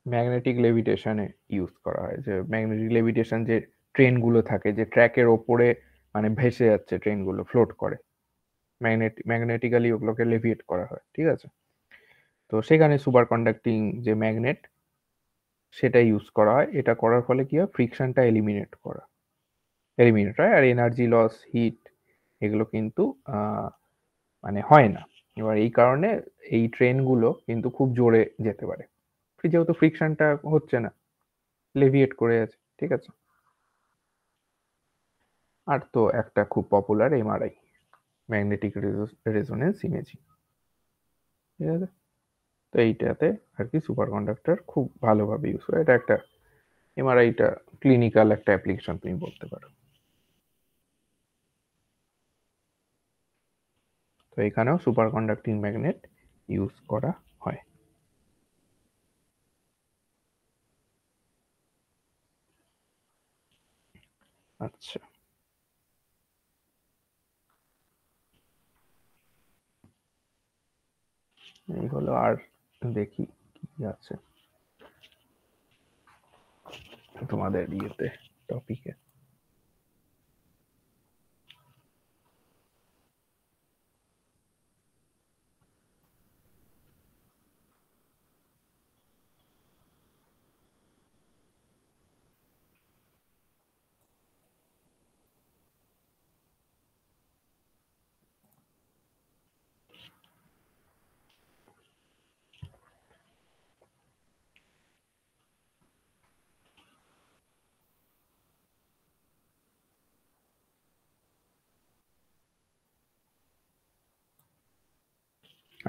ম্যাগনেটিক লেভিটেশনে ইউজ করা হয়, যে ম্যাগনেটিক লেভিটেশন যে ট্রেনগুলো থাকে, যে ট্র্যাকের ওপরে মানে ভেসে যাচ্ছে ট্রেনগুলো, ফ্লোট করে, ম্যাগনেটিক্যালি ওগুলোকে লেভিয়েট করা হয়, ঠিক আছে। তো সেখানে সুপার কন্ডাক্টিং যে ম্যাগনেট সেটা ইউজ করা হয়। এটা করার ফলে কি হয়, ফ্রিকশনটা এলিমিনেট হয়, আর এনার্জি লস, হিট এগুলো কিন্তু মানে হয় না। এবার এই কারণে এই ট্রেনগুলো কিন্তু খুব জোরে যেতে পারে, যেহেতু ফ্রিকশনটা হচ্ছে না, লেভিয়েট করে আছে, ঠিক আছে। আর তো একটা খুব popular MRI, magnetic resonance imaging, ঠিক আছে। তো এইটাতে আর কি সুপার কন্ডাক্টর খুব ভালোভাবে ইউজ হয়। এটা একটা এমআরআইটা ক্লিনিক্যাল একটা অ্যাপ্লিকেশন তুমি বলতে পারো। তো এখানেও সুপার কন্ডাক্টিং ম্যাগনেট ইউজ করা হয়। আচ্ছা, এই হলো। আর দেখি কি আছে তোমাদের ইয়েতে, টপিকে।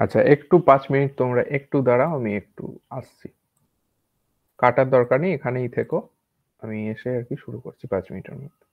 আচ্ছা, একটু 5 মিনিট তোমরা একটু দাঁড়াও, আমি একটু আসছি। কাটার দরকার নেই, এখানেই থেকো, আমি এসে আর কি শুরু করছি 5 মিনিটের মধ্যে।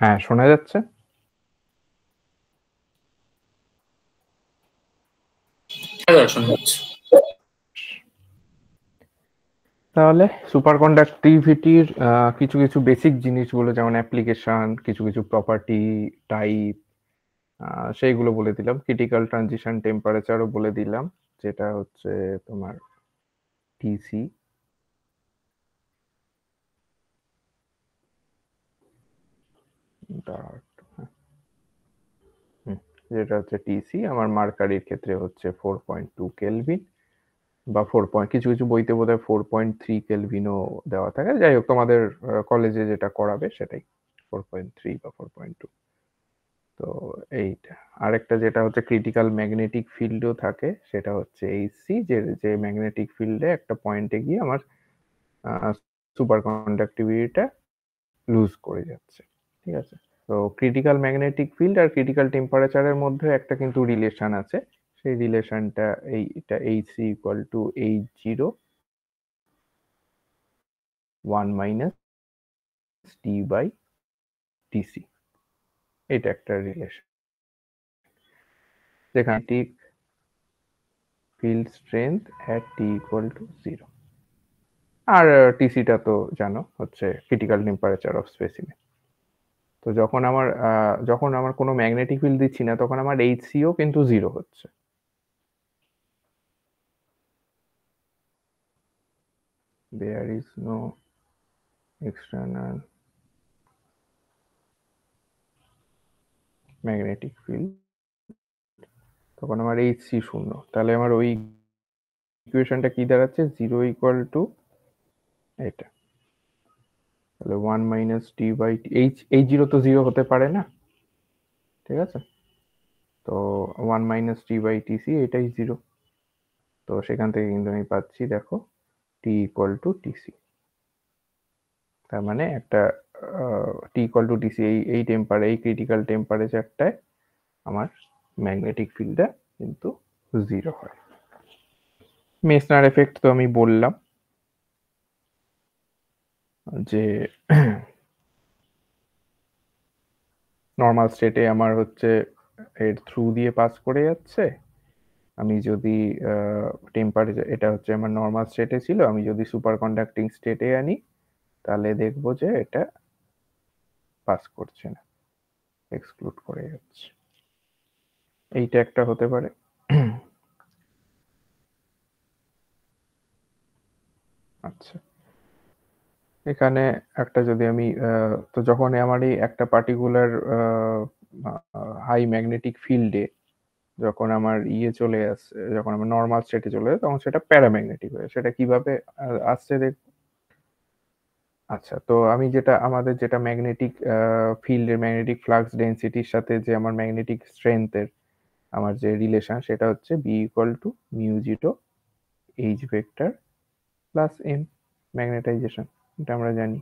হ্যাঁ, শোনা যাচ্ছে? হ্যাঁ দাদা, শোনা যাচ্ছে। তাহলে সুপার কন্ডাক্টিভিটির কিছু কিছু বেসিক জিনিসগুলো, যেমন অ্যাপ্লিকেশন, কিছু কিছু প্রপার্টি টাইপ, সেইগুলো বলে দিলাম। ক্রিটিক্যাল ট্রানজিশন টেম্পারেচারও বলে দিলাম, যেটা হচ্ছে তোমার টিসি। যেটা হচ্ছে টিসি আমার মার্কারির ক্ষেত্রে হচ্ছে 4.2 কেলভিন, বা কিছু কিছু বইতে বোধহয় 4.3 কেলভিনও দেওয়া থাকে। যাই হোক, তোমাদের কলেজে যেটা করাবে সেটাই 4.3 বা 4.2। তো এইটা। আরেকটা যেটা হচ্ছে ক্রিটিক্যাল ম্যাগনেটিক ফিল্ডও থাকে, সেটা হচ্ছে এইচসি, যে ম্যাগনেটিক ফিল্ডে একটা পয়েন্টে গিয়ে আমার সুপার কন্ডাক্টিভিটিটা লুজ করে যাচ্ছে। ঠিক আছে? তো ক্রিটিক্যাল ম্যাগনেটিক ফিল্ড আর ক্রিটিক্যাল টেম্পারেচারের মধ্যে একটা কিন্তু রিলেশন আছে। সেই রিলেশনটা এইটা HC equal to H0 1 minus T by TC. এটা একটা রিলেশন, যেখানে field strength at T equal to 0। আর টিসিটা তো জানো, হচ্ছে ক্রিটিক্যাল টেম্পারেচার অফ স্পেসিমেন। তো যখন আমার কোনো ম্যাগনেটিক ফিল্ড দিচ্ছি না, তখন আমার এইচসিও কিন্তু 0 হচ্ছে। There is no external magnetic field, তখন আমার এইচসি 0। তাহলে আমার ওই ইকুয়েশনটা কি দাঁড়াচ্ছে? 0 ইকুয়াল টু এটা। তাহলে 1 মাইনাস টি বাই H0 তো 0 হতে পারে না, ঠিক আছে? তো 1 মাইনাস টি বাই টিসি, এটাই 0। তো সেখান থেকে কিন্তু আমি পাচ্ছি, দেখো, টি ইকুয়াল টু টিসি। তার মানে একটা টি ইকুয়াল টু টিসি, এই ক্রিটিক্যাল টেম্পারেচারটায় আমার ম্যাগনেটিক ফিল্ডটা কিন্তু 0 হয়। মেসনার এফেক্ট তো আমি বললাম যে নর্মাল স্টেটে আমার হচ্ছে এর থ্রু দিয়ে পাস করে যাচ্ছে। আমি যদি টেম্পারেচার, এটা হচ্ছে আমার নর্মাল স্টেটে ছিল, আমি যদি সুপার কন্ডাক্টিং স্টেটে আনি, তাহলে দেখবো যে এটা পাস করছে না, এক্সক্লুড করে যাচ্ছে। এইটা একটা হতে পারে। আচ্ছা, এখানে একটা যদি আমি তো যখন আমার এই একটা পার্টিকুলার হাই ম্যাগনেটিক ফিল্ডে যখন আমার চলে আসে, যখন আমার নর্মাল স্টেটে চলে যায়, তখন সেটা প্যারাম্যাগনেটিক হয়ে, সেটা কিভাবে আসছে দেখ। আচ্ছা, তো আমি আমাদের যেটা ম্যাগনেটিক ফিল্ডের ম্যাগনেটিক ফ্লাক্স ডেন্সিটির সাথে যে আমার ম্যাগনেটিক স্ট্রেংথের আমার যে রিলেশন, সেটা হচ্ছে B equal to mu zero H vector plus M magnetization. এটা আমরা জানি,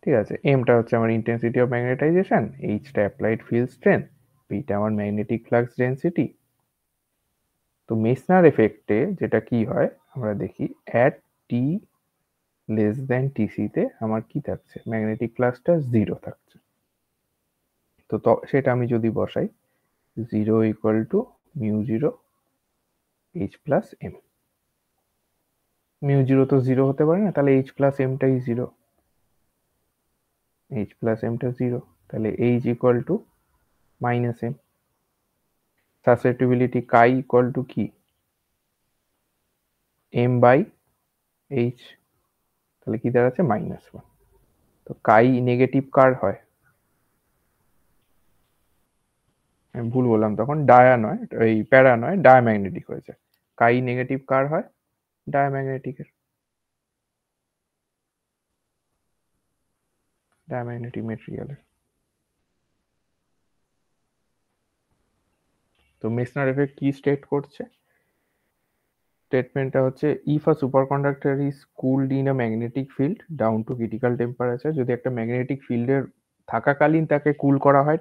ঠিক আছে? এমটা হচ্ছে আমার ইন্টেন্সিটি অফ ম্যাগনেটাইজেশন, এইচটা অ্যাপ্লাইড ফিল্ড স্ট্রেংথ, বিটা আমার ম্যাগনেটিক ফ্লাক্স ডেন্সিটি। তো মেসনার এফেক্টে যেটা কি হয় আমরা দেখি, অ্যাট টি লেস দেন টিসিতে আমার কি থাকছে? ম্যাগনেটিক ফ্লাক্সটা 0 থাকছে। তো সেটা আমি যদি বসাই, 0 equal to mu zero H plus M. Mu zero তো 0 হতে পারে না, তাহলে এইচ প্লাস এমটাই 0। এইচ প্লাস এমটা 0, তাহলে H equal to minus M. Susceptibility chi equal to কি? M by H. তাহলে কি দাঁড়াচ্ছে? -1। তো কাই নেগেটিভ কার হয়? আমি ভুল বললাম তখন, ডায়া নয়, এই প্যারা নয়, ডায়াম্যাগনেটিক হয়েছে। কাই নেগেটিভ কার হয়? ডায়াম্যাগনেটিকের, ডায়াম্যাগনেটিক মেটেরিয়ালের। তো মেসনার এফেক্ট কি স্টেট করছে? স্টেটমেন্টটা হচ্ছে, if a superconductor is cooled in a magnetic field down to critical temperature, যদি একটা ম্যাগনেটিক ফিল্ডের থাকাকালীন তাকে কুল করা হয়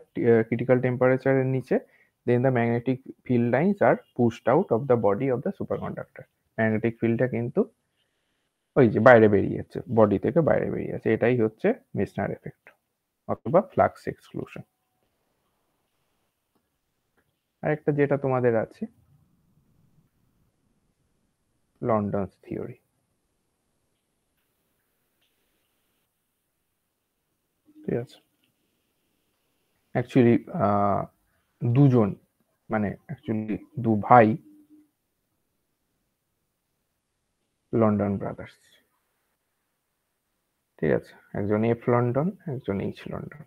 ক্রিটিক্যাল টেম্পারেচারের নিচে, then the magnetic field lines are pushed out of the body of the superconductor. Magnetic ফিল্ডটা কিন্তু ওই যে বাইরে বেরিয়ে যাচ্ছে, বডি থেকে বাইরে বেরিয়ে যাচ্ছে, এটাই হচ্ছে মেসনার এফেক্ট অথবা ফ্লাক্স এক্সক্লুশন। আরেকটা যেটা তোমাদের আছে লন্ডনস থিওরি। ঠিক আছে, অ্যাকচুয়ালি দুজন মানে অ্যাকচুয়ালি দু ভাই লন্ডন ব্রাদার্স। ঠিক আছে, একজন এফ লন্ডন, একজন এইচ লন্ডন।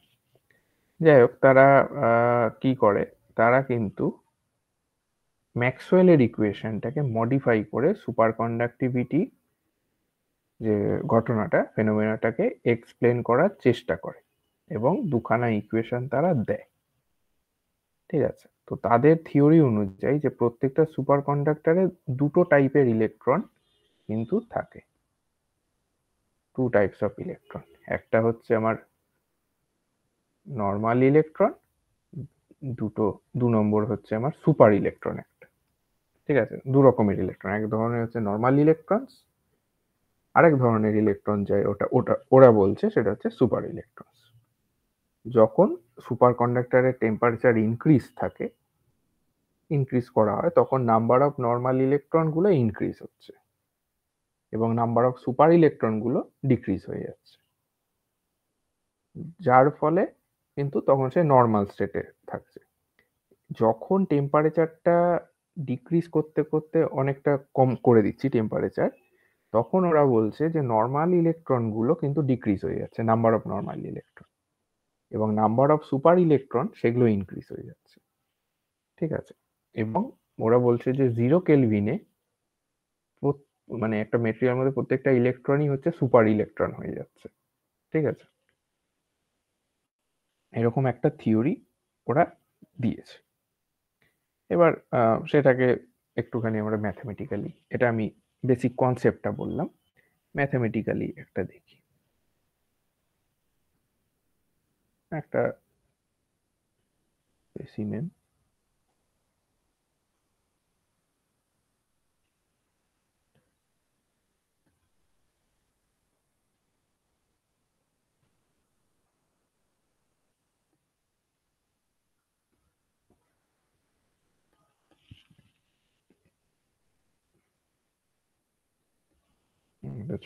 যাই হোক, তারা কি করে, তারা কিন্তু ম্যাক্সওয়েলের ইকুয়েশনটাকে মডিফাই করে সুপার কন্ডাক্টিভিটি যে ঘটনাটা, ফেনোমেনাটাকে এক্সপ্লেন করার চেষ্টা করে এবং দুখানা ইকুয়েশন তারা দেয়। ঠিক আছে, তো তাদের থিওরি অনুযায়ী যে প্রত্যেকটা সুপার কন্ডাক্টরে দুটো টাইপের ইলেকট্রন কিন্তু থাকে, টু টাইপস অফ ইলেকট্রন। একটা হচ্ছে আমার নর্মাল ইলেকট্রন, দু নম্বর হচ্ছে আমার সুপার ইলেকট্রন একটা। ঠিক আছে, দু রকমের ইলেকট্রন, এক ধরনের হচ্ছে নর্মাল ইলেকট্রন, আরেক ধরনের ইলেকট্রন যায় ওটা ওটা ওরা বলছে সেটা হচ্ছে সুপার ইলেকট্রন। যখন সুপার কন্ডাক্টরের টেম্পারেচার ইনক্রিজ করা হয়, তখন নাম্বার অফ নর্মাল ইলেকট্রন গুলো ইনক্রিজ হচ্ছে এবং নাম্বার অফ সুপার ইলেকট্রন গুলো ডিক্রিজ হয়ে যাচ্ছে, যার ফলে কিন্তু তখন সে নর্মাল স্টেটে থাকছে। যখন টেম্পারেচারটা ডিক্রিজ করতে করতে অনেকটা কম করে দিচ্ছি টেম্পারেচার, তখন ওরা বলছে যে নর্মাল ইলেকট্রন গুলো কিন্তু ডিক্রিজ হয়ে যাচ্ছে, নাম্বার অফ নর্মাল ইলেকট্রন, এবং নাম্বার অফ সুপার ইলেকট্রন সেগুলো ইনক্রিজ হয়ে যাচ্ছে। ঠিক আছে, এবং ওরা বলছে যে 0 কেলভিনে মানে একটা মেটেরিয়ালের মধ্যে প্রত্যেকটা ইলেকট্রনই হচ্ছে সুপার ইলেকট্রন হয়ে যাচ্ছে। ঠিক আছে, এরকম একটা থিওরি ওরা দিয়েছে। এবার সেটাকে একটুখানি আমরা ম্যাথমেটিক্যালি, এটা আমি বেসিক কনসেপ্টটা বললাম, ম্যাথমেটিক্যালি একটা দেখি। একটা স্পেসিমেন,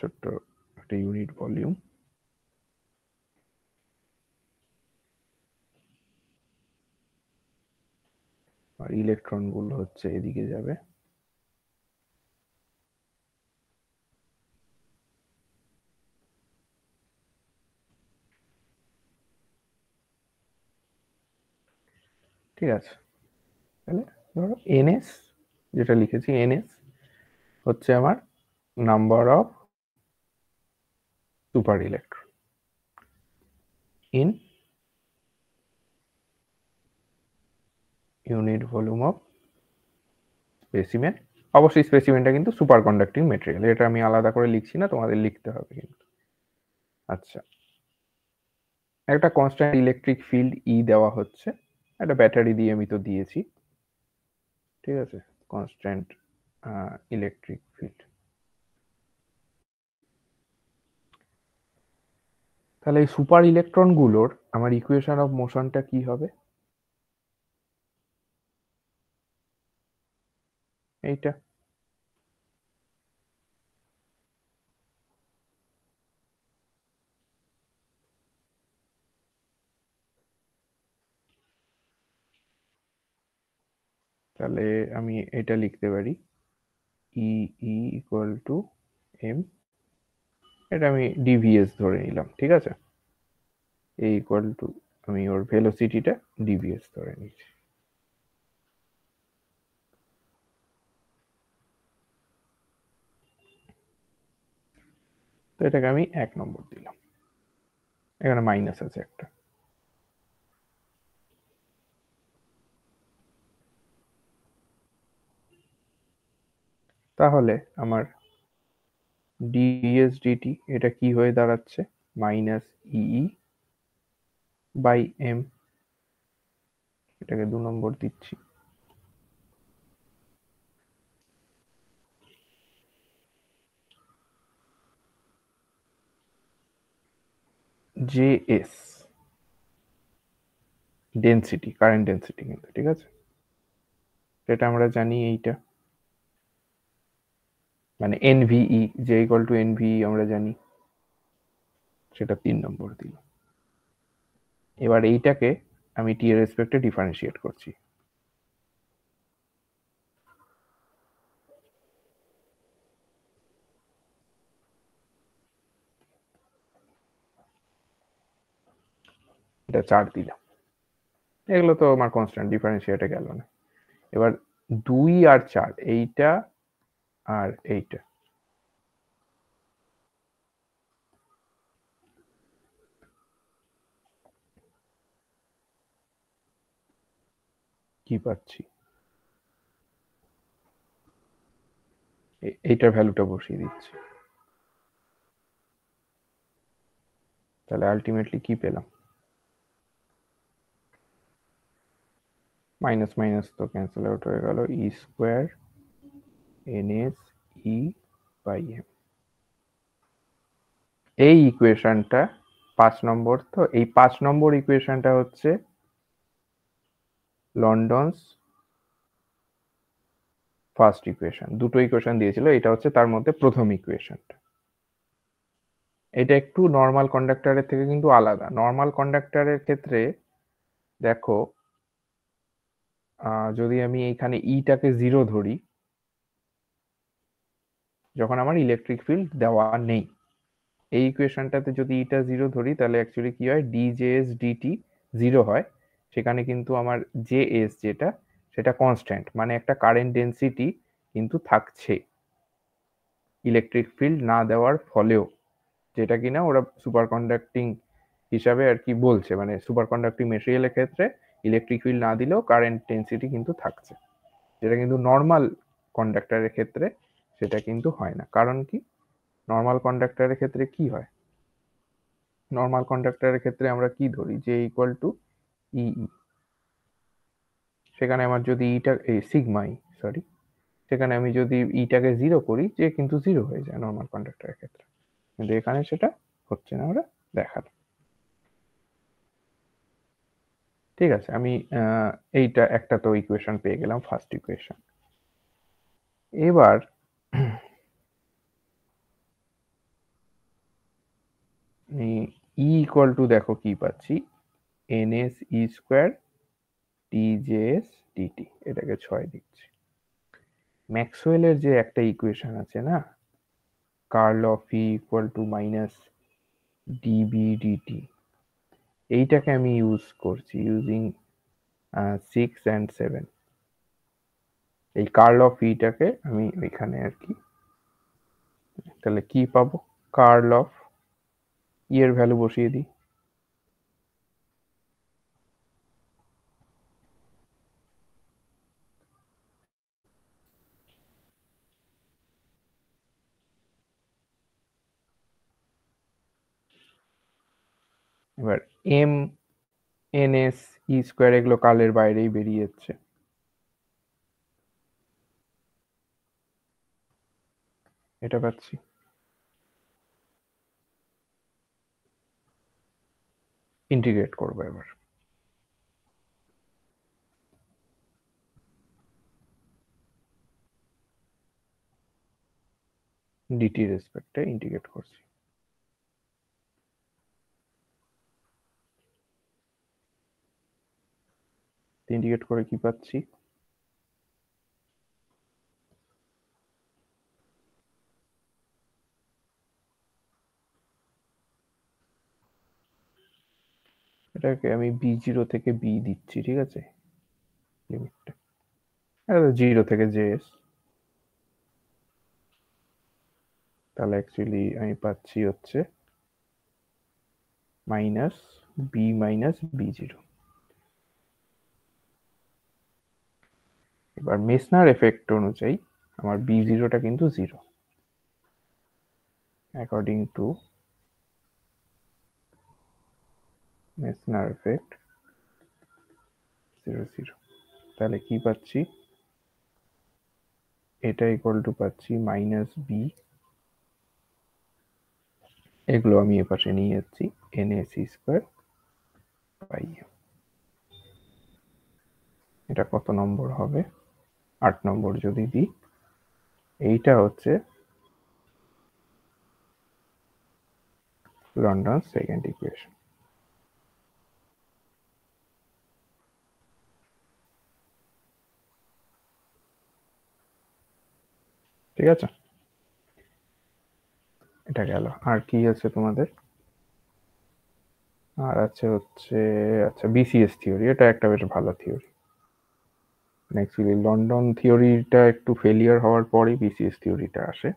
ছোট্ট একটা ইউনিট ভলিউম, আর ইলেকট্রন গুলো হচ্ছে এদিকে যাবে। ঠিক আছে, তাহলে ধরো এনএস, যেটা লিখেছি এনএস হচ্ছে আমার number of super electron in unit volume of specimen. অবশ্যই স্পেসিমেনটা কিন্তু সুপার কন্ডাক্টিং মেটেরিয়াল, এটা আমি আলাদা করে লিখছি না, তোমাদের লিখতে হবে কিন্তু। আচ্ছা, একটা কনস্ট্যান্ট ইলেকট্রিক ফিল্ড ই দেওয়া হচ্ছে, একটা ব্যাটারি দিয়ে আমি তো দিয়েছি। ঠিক আছে, কনস্ট্যান্ট ইলেকট্রিক ফিল্ড। তাহলে এই সুপার ইলেকট্রন গুলোর আমার ইকুয়েশন অফ মোশনটা কি হবে? এইটা। তাহলে আমি এটা লিখতে পারি ই ই ইকুয়াল টু এম, এটা আমি ডিভিএস ধরে নিলাম। ঠিক আছে, এ ইকুয়াল টু, আমি ওর ভেলোসিটিটা ডিভিএস ধরে নিচ্ছি। তো এটাকে আমি 1 নম্বর দিলাম, এখানে মাইনাস আছে একটা। তাহলে আমার ডিএস ডিটি এটা কি হয়ে দাঁড়াচ্ছে? মাইনাস ইই বাই এম, এটাকে 2 নম্বর দিচ্ছি। JS ডেন্সিটি, কারেন্ট ডেন্সিটি কিন্তু, ঠিক আছে, সেটা আমরা জানি এইটা, মানে NVE, J equal to NVE আমরা জানি, সেটা 3 নম্বর দিল। এবার এইটাকে আমি টি এর রেসপেক্টে ডিফারেন্সিয়েট করছি। এটা 4 দিলাম, এগুলো তো আমার কনস্ট্যান্ট, ডিফারেন্সিয়েটে গেল না। এবার 2 আর 4, এইটা আর এইটা, কি পাচ্ছি, এইটার ভ্যালুটা বসিয়ে দিচ্ছি, তাহলে আলটিমেটলি কি পেলাম, মাইনাস মাইনাস তো ক্যান্সেল আউট হয়ে গেল, E square NS E by M। এই ইকুয়েশনটা 5 নম্বর, তো এই 5 নম্বর ইকুয়েশনটা হচ্ছে লন্ডনস ফার্স্ট ইকুয়েশন। দুটো ইকুয়েশন দিয়েছিল, এটা হচ্ছে তার মধ্যে প্রথম ইকুয়েশনটা। এটা একটু নর্মাল কন্ডাক্টরের থেকে কিন্তু আলাদা। নর্মাল কন্ডাক্টরের ক্ষেত্রে দেখো, যদি আমি এইখানে ইটাকে 0 ধরি, যখন আমার ইলেকট্রিক ফিল্ড দেওয়া নেই, এই ইকুয়েশনটাতে যদি ইটা 0 ধরি, তাহলে অ্যাকচুয়ালি কি হয়, DJS DT 0 হয়, সেখানে কিন্তু আমার JS যেটা, সেটা কনস্ট্যান্ট, মানে একটা কারেন্ট ডেন্সিটি কিন্তু থাকছে ইলেকট্রিক ফিল্ড না দেওয়ার ফলেও, যেটা কিনা ওরা সুপার কন্ডাক্টিং হিসাবে আর কি বলছে, মানে সুপার কন্ডাক্টিং মেটেরিয়ালের ক্ষেত্রে ইলেকট্রিক ফিল্ড না দিলেও কারেন্ট ডেন্সিটি কিন্তু থাকছে, যেটা কিন্তু নর্মাল কন্ডাক্টরের ক্ষেত্রে সেটা কিন্তু হয় না। কারণ কি, নর্মাল কন্ডাক্টরের ক্ষেত্রে কি হয়, নর্মাল কন্ডাক্টরের ক্ষেত্রে আমরা কি ধরি, যে ইকুয়াল টু ইই, সেখানে আমার যদি ইটা এই সিগমাই সরি, সেখানে আমি যদি ইটাকে 0 করি, যে কিন্তু 0 হয়ে যায় নর্মাল কন্ডাক্টরের ক্ষেত্রে, কিন্তু এখানে সেটা হচ্ছে না, আমরা দেখালাম। ঠিক আছে, আমি এইটা একটা তো ইকুয়েশন পেয়ে গেলাম, ফার্স্ট ইকুয়েশন। এবার ই ইকুয়াল টু, দেখো কি পাচ্ছি, NS E square TJS DT, এটাকে 6 দিচ্ছি। ম্যাক্সওয়েলের যে একটা ইকুয়েশন আছে না, curl of E equal to minus DB DT, এইটাকে আমি ইউজ করছি ইউজিং 6 and 7। এই কার্ল অফ ইটাকে আমি এখানে আর কি, তাহলে কি পাবো, কার্ল অফ ই এর ভ্যালু বসিয়ে দিই, এবার এম NS E স্কোয়ার এগুলো কার্লের বাইরেই বেরিয়ে যাচ্ছে, এটা পাচ্ছি। ইন্টিগ্রেট করবো এবার, ডিটি রেসপেক্টে ইন্টিগ্রেট করছি, ইন্টিগ্রেট করে কি পাচ্ছি, এটাকে আমি B0 থেকে B দিচ্ছি, ঠিক আছে, লিমিটটা, এটা 0 থেকে JS, তাহলে অ্যাকচুয়ালি আমি পাচ্ছি হচ্ছে মাইনাস B মাইনাস B0। এবার মেসনার এফেক্ট অনুযায়ী আমার B0টা কিন্তু 0, অ্যাকর্ডিং টু মেসনার এফেক্ট 0 0, তাহলে কি পাচ্ছি, এটা ইকুয়াল টু পাচ্ছি মাইনাস B এগুলো আমি এপাশে নিয়ে যাচ্ছি NaC² এটা কত নম্বর হবে 8 নম্বর যদি দিই এইটা হচ্ছে লন্ডন সেকেন্ড ইকুয়েশন। ঠিক আছে, এটা গেল। আর কি আছে তোমাদের? আর আছে হচ্ছে আচ্ছা বিসিএস থিওরি, এটা একটা বেশ ভালো থিওরি। অ্যাকচুয়ালি লন্ডন থিওরিটা একটু ফেলিয়ার হওয়ার পরই বিসিএস থিওরিটা আসে।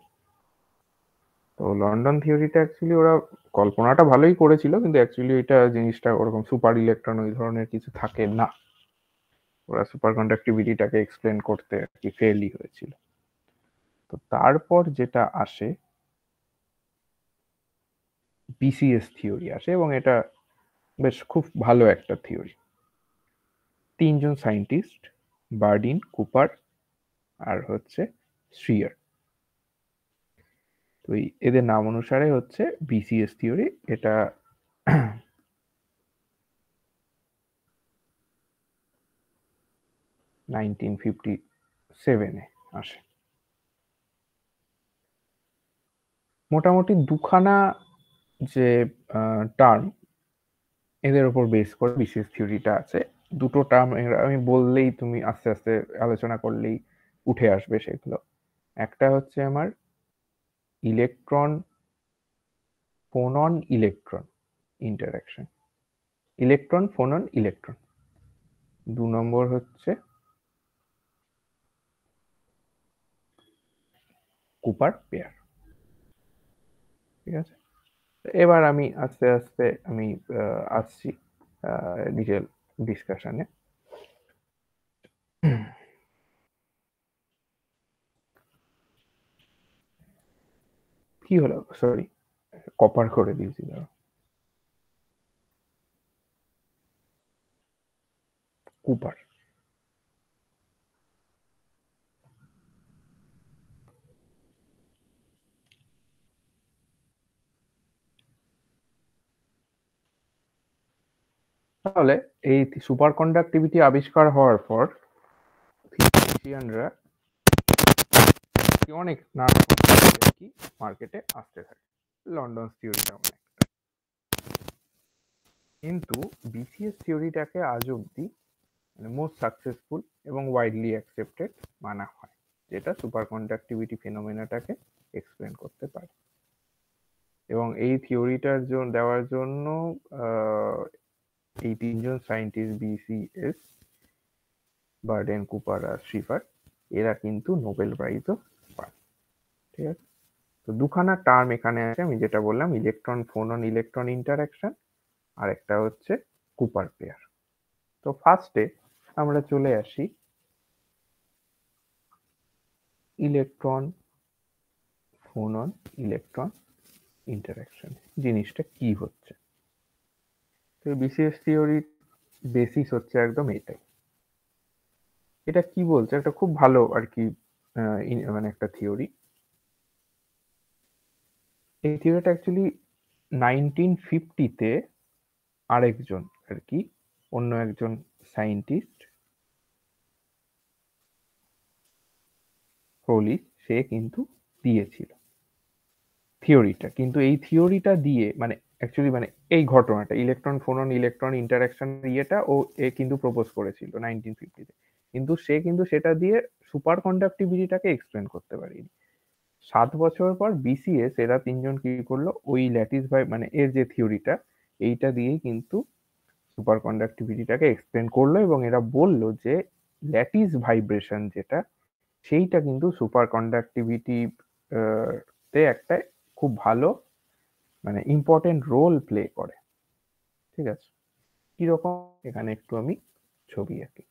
তো লন্ডন থিওরিটা অ্যাকচুয়ালি ওরা কল্পনাটা ভালোই করেছিল, কিন্তু অ্যাকচুয়ালি এটা জিনিসটা ওরকম সুপার ইলেকট্রন ওই ধরনের কিছু থাকে না। ওরা সুপার কন্ডাক্টিভিটিটাকে এক্সপ্লেন করতে আর কি ফেলই হয়েছিল। তো তারপর যেটা আসে বিসিএস থিওরি আসে, এবং এটা বেশ খুব ভালো একটা থিওরি। তিনজন সায়েন্টিস্ট, বার্ডিন, কুপার আর হচ্ছে শ্রিয়ার, তো এদের নাম অনুসারে হচ্ছে বিসিএস থিওরি। এটা 1957-এ আসে। মোটামুটি দুখানা যে টার্ম এদের উপর বেস করে বিসিএস থিওরিটা আছে। দুটো টার্ম আমি বললেই তুমি আস্তে আস্তে আলোচনা করলেই উঠে আসবে সেগুলো। একটা হচ্ছে আমার electron phonon electron interaction, electron phonon electron. 2 নম্বর হচ্ছে কুপার পেয়ার। ঠিক আছে, এবার আমি আস্তে আস্তে আমি আসছি ডিটেল ডিসকাশনে। কি হলো, সরি কপার করে দিয়েছি, দাঁড়াও। কুপার, তাহলে এই সুপার কন্ডাক্টিভিটি আবিষ্কার হওয়ার পর ফিজিশিয়ানরা অনেক নানা আর কি মার্কেটে আসতে থাকে, লন্ডন থিওরিটা অনেক। কিন্তু বিসিএস থিওরিটাকে আজ অব্দি মোস্ট সাকসেসফুল এবং ওয়াইডলি অ্যাকসেপ্টেড মানা হয়, যেটা সুপার কন্ডাক্টিভিটি ফিনোমেনাটাকে এক্সপ্লেন করতে পারে। এবং এই থিওরিটার দেওয়ার জন্য এই তিনজন সায়েন্টিস্ট বিসিএস, বার্ডেন, কুপার আর শিফার, এরা কিন্তু নোবেল প্রাইজও পায়। ঠিক আছে, তো দুখানা টার্ম এখানে আছে, আমি যেটা বললাম ইলেকট্রন ফোনন ইলেকট্রন ইন্টারাকশন, আর একটা হচ্ছে কুপার পেয়ার। তো ফার্স্টে আমরা চলে আসি ইলেকট্রন ফোনন ইলেকট্রন ইন্টারাকশন, জিনিসটা কি হচ্ছে। তো বিসিএস থিওরির বেসিস হচ্ছে একদম এটাই। এটা কি বলছে, একটা খুব ভালো আর কি মানে একটা থিওরি। এই থিওরিটা অ্যাকচুয়ালি 1950-তে আরেকজন আর কি অন্য একজন সায়েন্টিস্ট ক্রোলি, সে কিন্তু দিয়েছিল থিওরিটা। কিন্তু এই থিওরিটা দিয়ে মানে অ্যাকচুয়ালি মানে এই ঘটনাটা ইলেকট্রন ফোনন ইলেকট্রন ইন্টারাকশন ইয়েটা এ কিন্তু প্রপোজ করেছিল 1950-তে, কিন্তু সে কিন্তু সেটা দিয়ে সুপার কন্ডাক্টিভিটিটাকে এক্সপ্লেন করতে পারেনি। 7 বছর পর বিসিএস এরা তিনজন কি করলো, ওই ল্যাটিস মানে এর যে থিওরিটা এইটা দিয়েই কিন্তু সুপার কন্ডাক্টিভিটিটাকে এক্সপ্লেন করলো, এবং এরা বলল যে ল্যাটিস ভাইব্রেশন যেটা, সেইটা কিন্তু সুপার কন্ডাক্টিভিটি তে একটা খুব ভালো মানে ইম্পর্টেন্ট রোল প্লে করে। ঠিক আছে, কিরকম এখানে একটু আমি ছবি আঁকি।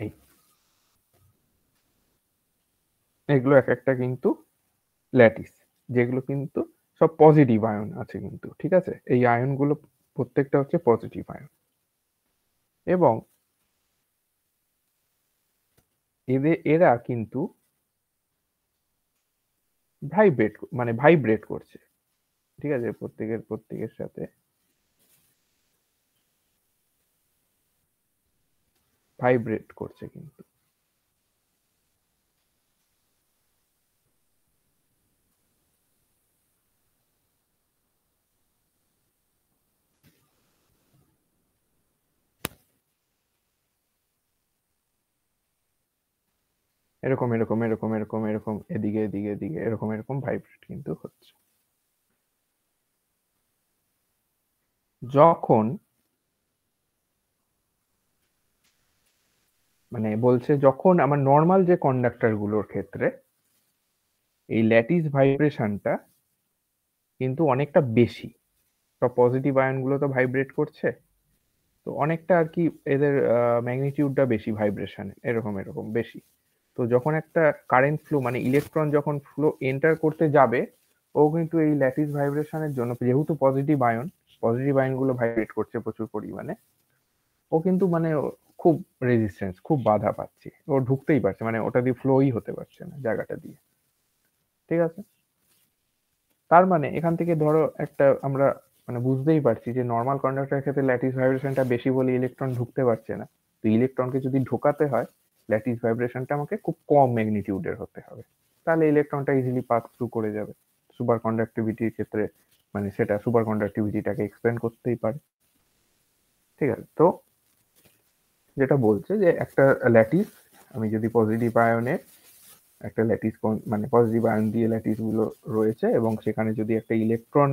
এই এগুলো এক একটা কিন্তু ল্যাটিস, যেগুলো কিন্তু সব পজিটিভ আয়ন আছে কিন্তু। ঠিক আছে, এই আয়নগুলো প্রত্যেকটা হচ্ছে পজিটিভ আয়ন, এবং এরা কিন্তু ভাইব্রেট করছে, ঠিক আছে, প্রত্যেকের সাথে ভাইব্রেট করছে কিন্তু। এরকম এরকম এরকম এরকম এরকম এদিকে এদিকে এদিকে এরকম এরকম ভাইব্রেট কিন্তু হচ্ছে। যখন বলছে যখন আমার নর্মাল যে কন্ডাক্টর গুলোর ক্ষেত্রে এই ল্যাটিস ভাইব্রেশনটা কিন্তু অনেকটা বেশি, সব পজিটিভ আয়ন গুলো তো ভাইব্রেট করছে, তো অনেকটা আর কি এদের ম্যাগনিটিউডটা বেশি ভাইব্রেশন এরকম এরকম বেশি। তো যখন একটা কারেন্ট ফ্লো ইলেকট্রন যখন ফ্লো এন্টার করতে যাবে, ও কিন্তু এই ল্যাটিস ভাইব্রেশনের জন্য, যেহেতু পজিটিভ আয়ন গুলো ভাইব্রেট করছে প্রচুর পরিমাণে, ও কিন্তু খুব রেজিস্ট্যান্স, খুব বাধা পাচ্ছে, ও ঢুকতেই পারছে, ওটা দিয়ে ফ্লোই হতে পারছে না জায়গাটা দিয়ে, ঠিক আছে। তার এখান থেকে ধরো একটা আমরা বুঝতেই পারছি যে নর্মাল কন্ডাক্টরের ক্ষেত্রে ল্যাটিস ভাইব্রেশনটা বেশি বলে ইলেকট্রন ঢুকতে পারছে না। তো ইলেকট্রনকে যদি ঢোকাতে হয়, ল্যাটিস ভাইব্রেশনটা আমাকে খুব কম ম্যাগনিটিউডের হতে হবে, তাহলে ইলেকট্রনটা ইজিলি পাস থ্রু করে যাবে। সুপার কন্ডাক্টিভিটির ক্ষেত্রে সেটা সুপার কন্ডাক্টিভিটিটাকে এক্সপ্লেন করতেই পারে, ঠিক আছে। তো যেটা বলছে যে একটা ল্যাটিস, আমি যদি পজিটিভ আয়নের একটা ল্যাটিস পজিটিভ আয়ন দিয়ে ল্যাটিস গুলো রয়েছে, এবং সেখানে যদি একটা ইলেকট্রন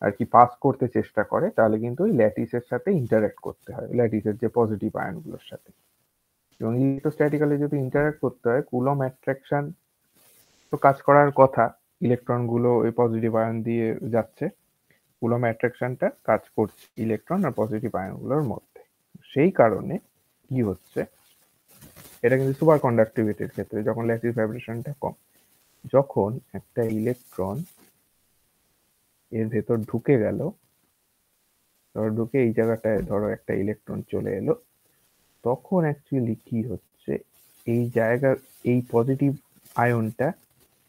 আর কি পাস করতে চেষ্টা করে, তাহলে কিন্তু ওই ল্যাটিসের সাথে ইন্টারঅ্যাক্ট করতে হয়, ল্যাটিসের যে পজিটিভ আয়নগুলোর সাথে। এবং ইলেকট্রোস্ট্যাটিক্যালি যদি ইন্টারঅ্যাক্ট করতে হয়, কুলম্ব অ্যাট্রাকশন তো কাজ করার কথা, ইলেকট্রন গুলো ওই পজিটিভ আয়ন দিয়ে যাচ্ছে, কুলম্ব অ্যাট্রাকশনটা কাজ করছে ইলেকট্রন আর পজিটিভ আয়নগুলোর মধ্যে। সেই কারণে কি হচ্ছে, এটা কিন্তু সুপার কন্ডাক্টিভিটির ক্ষেত্রে যখন ল্যাটিস ভাইব্রেশনটা কম, যখন একটা ইলেকট্রন এর ভেতর ঢুকে গেল, ধরো ঢুকে এই জায়গাটায় ধরো একটা ইলেকট্রন চলে এলো, তখন অ্যাকচুয়ালি কি হচ্ছে, এই জায়গার এই পজিটিভ আয়নটা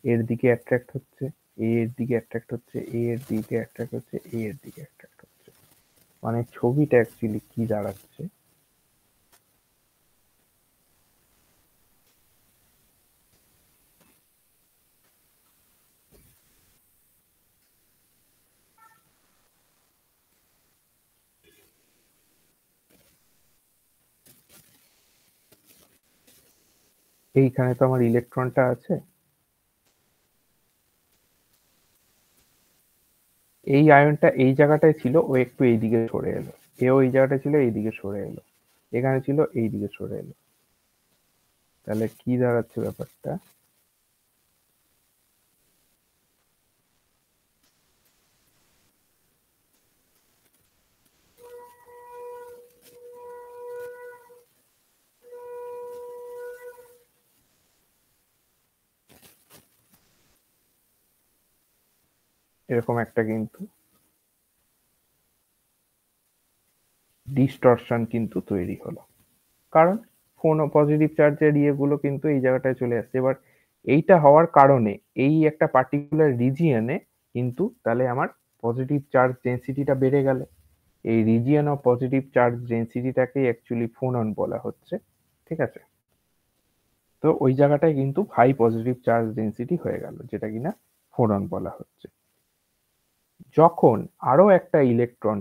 এর দিকে অ্যাট্রাক্ট হচ্ছে, এর দিকে অ্যাট্রাক্ট হচ্ছে, এর দিকে অ্যাট্রাক্ট হচ্ছে, এর দিকে অ্যাট্রাক্ট হচ্ছে। ছবিটা অ্যাকচুয়ালি কি দাঁড়াচ্ছে, এইখানে তো আমার ইলেকট্রনটা আছে, এই আয়নটা এই জায়গাটায় ছিল, ও একটু এইদিকে সরে এলো, এও এই জায়গাটায় ছিল, এইদিকে সরে এলো, এখানে ছিল, এইদিকে সরে এলো, তাহলে কি দাঁড়াচ্ছে ব্যাপারটা, এরকম একটা কিন্তু ডিস্টরশন কিন্তু তৈরি হলো, কারণ পজিটিভ চার্জের ইয়েগুলো কিন্তু এই জায়গাটায় চলে আসছে। এবার এইটা হওয়ার কারণে এই একটা পার্টিকুলার রিজিয়নে কিন্তু তাহলে আমার পজিটিভ চার্জ ডেন্সিটিটা বেড়ে গেল, এই রিজিয়ন অফ পজিটিভ চার্জ ডেন্সিটিটাকে অ্যাকচুয়ালি ফোনন বলা হচ্ছে, ঠিক আছে। তো ওই জায়গাটায় কিন্তু হাই পজিটিভ চার্জ ডেন্সিটি হয়ে গেল, যেটা কিনা ফোনন বলা হচ্ছে। যখন আরো একটা ইলেকট্রন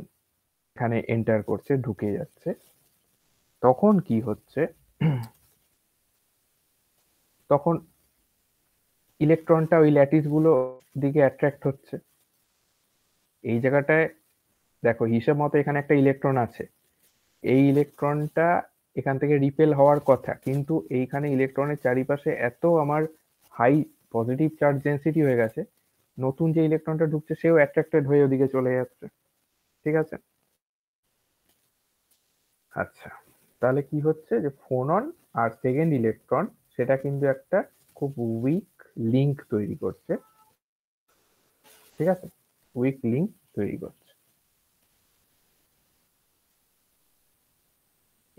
এখানে এন্টার করছে, ঢুকে যাচ্ছে, তখন কি হচ্ছে, তখন ইলেকট্রনটা ওই ল্যাটিস গুলো দিকে অ্যাট্রাক্ট হচ্ছে। এই জায়গাটায় দেখো হিসেব মতো এখানে একটা ইলেকট্রন আছে, এই ইলেকট্রনটা এখান থেকে রিপেল হওয়ার কথা, কিন্তু এইখানে ইলেকট্রনের চারিপাশে এত আমার হাই পজিটিভ চার্জ ডেন্সিটি হয়ে গেছে, নতুন যে ইলেকট্রনটা ঢুকছে সেও অ্যাট্রাক্টেড হয়ে ওদিকে চলে যাচ্ছে, ঠিক আছে। আচ্ছা, তাহলে কি হচ্ছে যে ফোনন আর সেকেন্ড ইলেকট্রন সেটা কিন্তু একটা খুব উইক লিংক তৈরি করছে, ঠিক আছে, উইক লিংক তৈরি করছে।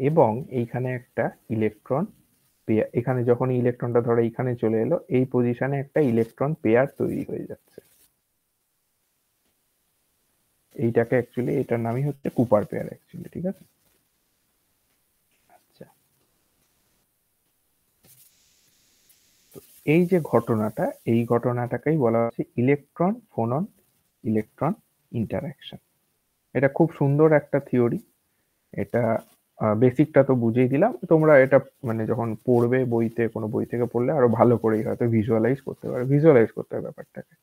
এবং এইখানে একটা ইলেকট্রন পেয়ার, এখানে যখন ইলেকট্রনটা ধরো এইখানে চলে এলো, এই পজিশনে একটা ইলেকট্রন পেয়ার তৈরি হয়ে যাচ্ছে। এইটাকে অ্যাকচুয়ালি, এটার নামই হচ্ছে কুপার পেয়ার অ্যাকচুয়ালি, ঠিক আছে। আচ্ছা, এই যে ঘটনাটা, এই ঘটনাটাকেই বলা হচ্ছে ইলেকট্রন ফোনন ইলেকট্রন ইন্টারঅ্যাকশন। এটা খুব সুন্দর একটা থিওরি। এটা বেসিকটা তো বুঝিয়ে দিলাম, তোমরা এটা মানে যখন পড়বে বইতে, কোনো বই থেকে পড়লে আরো ভালো করেই হয়তো ভিজুয়ালাইজ করতে পারবে, ভিজুয়ালাইজ করতে হবে ব্যাপারটাকে।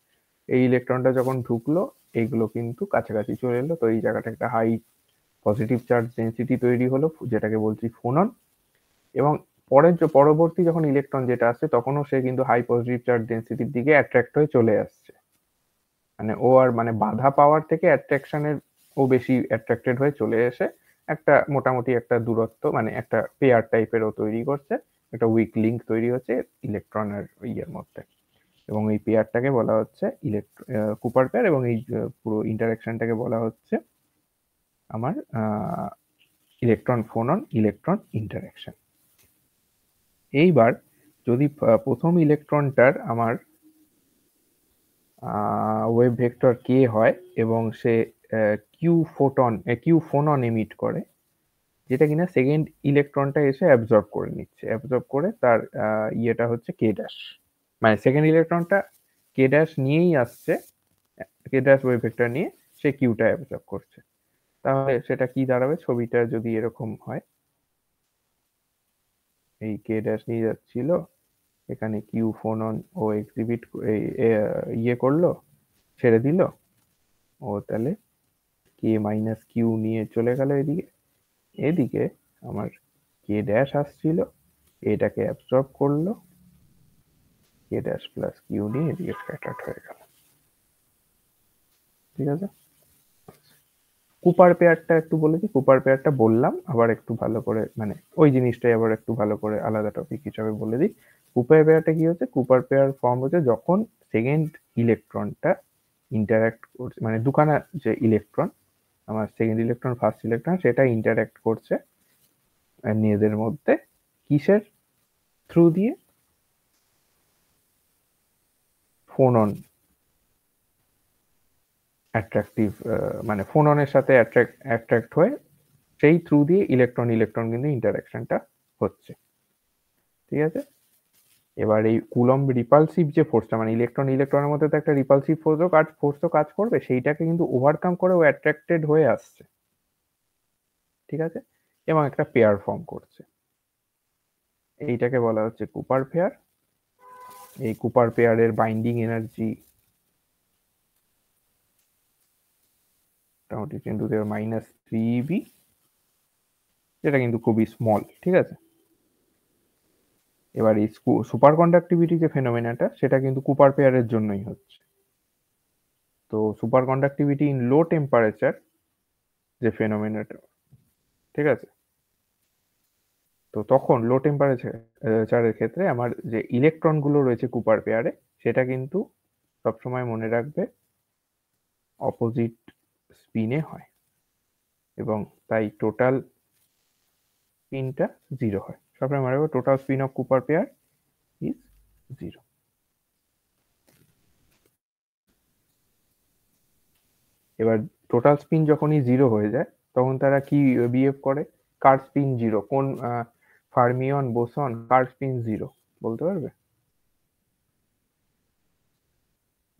এই ইলেকট্রনটা যখন ঢুকলো, এইগুলো কিন্তু কাছাকাছি চলে এলো, তো এই জায়গাটা একটা হাই পজিটিভ চার্জ ডেন্সিটি তৈরি হলো, যেটাকে বলছি ফোনন। এবং পরবর্তী যখন ইলেকট্রন যেটা আসছে, তখনও সে কিন্তু হাই পজিটিভ চার্জ ডেন্সিটির দিকে অ্যাট্রাক্ট হয়ে চলে আসছে। মানে ও আর মানে বাধা পাওয়ার থেকে অ্যাট্রাকশনের ও বেশি অ্যাট্রাক্টেড হয়ে চলে এসে একটা মোটামুটি একটা দূরত্ব, মানে একটা পেয়ার টাইপের ও তৈরি করছে, একটা উইক লিঙ্ক তৈরি হচ্ছে ইলেকট্রন আর ইয়ের মধ্যে। এবং এই পেয়ারটাকে বলা হচ্ছে কুপার পেয়ার, এবং এই পুরো ইন্টারাকশনটাকে বলা হচ্ছে আমার ইলেকট্রন ফোনন ইলেকট্রন ইন্টারাকশন। এইবার যদি প্রথম ইলেকট্রনটার আমার ওয়েভ ভেক্টর কে হয় এবং সে কিউ ফোনন এমিট করে, যেটা কিনা সেকেন্ড ইলেকট্রনটা এসে অ্যাবজর্ব করে নিচ্ছে, অ্যাবজর্ব করে তার ইয়েটা হচ্ছে কে ড্যাশ, মানে সেকেন্ড ইলেকট্রনটা কে ড্যাশ নিয়েই আসছে, কে ড্যাশ ওয়েভ ভেক্টর নিয়ে সে কিউটা অ্যাবজর্ব করছে। তাহলে সেটা কি দাঁড়াবে, ছবিটা যদি এরকম হয়, এই কে ড্যাশ নিয়ে যাচ্ছিল, এখানে কিউ ফোনন ও এক্সিবিট ইয়ে করলো, ছেড়ে দিল, ও তাহলে কে মাইনাস কিউ নিয়ে চলে গেল এদিকে, এদিকে আমার কে ড্যাশ আসছিল, এটাকে অ্যাবসর্ব করলো, কে ড্যাশ প্লাস কিউ নিয়ে এদিকে স্ক্যাটার্ড হয়ে গেল, ঠিক আছে। কুপার পেয়ারটা একটু বলে দিই, কুপার পেয়ারটা বললাম, আবার একটু ভালো করে মানে ওই জিনিসটাই আবার একটু ভালো করে আলাদা টপিক হিসাবে বলে দিই। কুপার পেয়ারটা কি হচ্ছে, কুপার পেয়ার ফর্ম হচ্ছে যখন সেকেন্ড ইলেকট্রনটা ইন্টারঅ্যাক্ট করছে, মানে দুখানা যে ইলেকট্রন, আমার সেকেন্ড ইলেকট্রন ফার্স্ট ইলেকট্রন, সেটা ইন্টারঅ্যাক্ট করছে নিজেদের মধ্যে, কিসের থ্রু দিয়ে, ফোনন অ্যাট্রাকটিভ, মানে ফোননের সাথে অ্যাট্রাক্ট হয়ে সেই থ্রু দিয়ে ইলেকট্রন ইলেকট্রন কিন্তু ইন্টারাকশনটা হচ্ছে, ঠিক আছে। এবার এই কুলম্ব রিপালসিভ যে ফোর্সটা, মানে ইলেকট্রন ইলেকট্রনের মধ্যে তো একটা রিপালসিভ ফোর্সও কাজ করবে, সেইটাকে কিন্তু ওভারকাম করে ও অ্যাট্রাক্টেড হয়ে আসছে, ঠিক আছে, এবং একটা পেয়ার ফর্ম করছে, এইটাকে বলা হচ্ছে কুপার পেয়ার। এই কুপার পেয়ারের বাইন্ডিং এনার্জি মোটামুটি 10⁻³ যেটা কিন্তু খুবই স্মল, ঠিক আছে। এবার এই সুপার কন্ডাক্টিভিটি যে ফেনোমেনাটা, সেটা কিন্তু কুপার পেয়ারের জন্যই হচ্ছে। তো super conductivity in low temperature যে ফেনোমেনাটা, ঠিক আছে, তো তখন লো টেম্পারেচারের ক্ষেত্রে আমার যে ইলেকট্রন গুলো রয়েছে কুপার পেয়ারে, সেটা কিন্তু সবসময় মনে রাখবে অপোজিট স্পিনে হয়, এবং তাই টোটাল স্পিনটা 0 হয়। সবসময় মনে রাখবে total spin off Cooper pair is 0। এবার টোটাল স্পিন যখনই 0 হয়ে যায়, তখন তারা কি বিহেভ করে, কার স্পিন 0, কোন ফার্মিয়ন বোসন কার স্পিন 0 বলতে পারবে?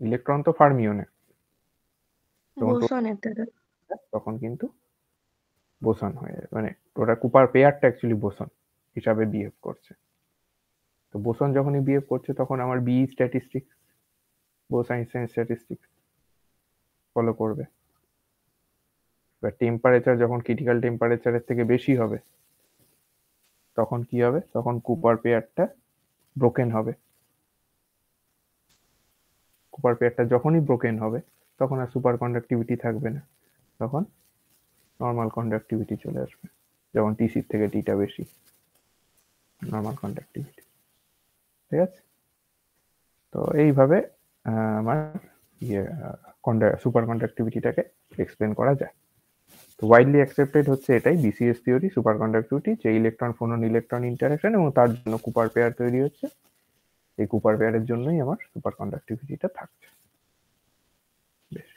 ইলেকট্রন তো ফার্মিয়নে, তখন কিন্তু বোসন হয়ে যায়, মানে ওটা কুপার পেয়ারটা অ্যাকচুয়ালি বোসন হিসাবে বিহেভ করছে। তো বোসন যখনই বিহেভ করছে, তখন আমার B statistics, Bose Einstein statistics follow করবে। এবার টেম্পারেচার যখন ক্রিটিক্যাল টেম্পারেচারের থেকে বেশি হবে, তখন কি হবে, তখন কুপার পেয়ারটা ব্রোকেন হবে। কুপার পেয়ারটা যখনই ব্রোকেন হবে, তখন আর সুপার কন্ডাক্টিভিটি থাকবে না, তখন নর্মাল কন্ডাক্টিভিটি চলে আসবে, যেমন টিসির থেকে টিটা বেশি, নর্মাল কন্ডাক্টিভিটি, ঠিক আছে। তো এইভাবে আমার ইয়ে সুপার কন্ডাক্টিভিটিটাকে এক্সপ্লেন করা যায়। তো ওয়াইডলি অ্যাকসেপ্টেড হচ্ছে এটাই বিসিএস থিওরি, সুপার কন্ডাক্টিভিটি, যে ইলেকট্রন ফোনন ইলেকট্রন ইন্টারাকশন, এবং তার জন্য কুপার পেয়ার তৈরি হচ্ছে। এই কুপার পেয়ারের জন্যই আমার সুপার কন্ডাক্টিভিটিটা থাকছে। বেশ,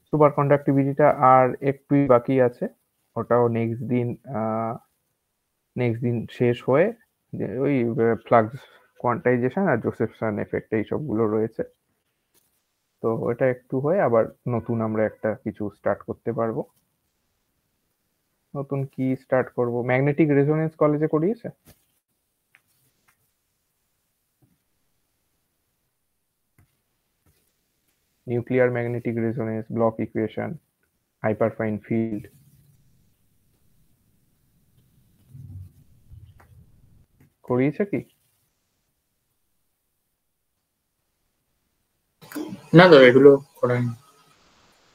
সুপার কন্ডাক্টিভিটিটা আর একটুই বাকি আছে, ওটাও নেক্সট দিন শেষ হয়ে ওই ফ্লাক্স কোয়ান্টাইজেশন আর জোসেফসন এফেক্ট এই সবগুলো রয়েছে। তো এটা একটু হয়ে আবার নতুন আমরা একটা কিছু স্টার্ট করতে পারবো। নতুন কি স্টার্ট করব? ম্যাগনেটিক রেজোনেন্স কলেজে করিয়েছে? Nuclear magnetic resonance, Bloch equation, hyperfine field করিয়েছে কি? না দাদা, এগুলো করায়নি।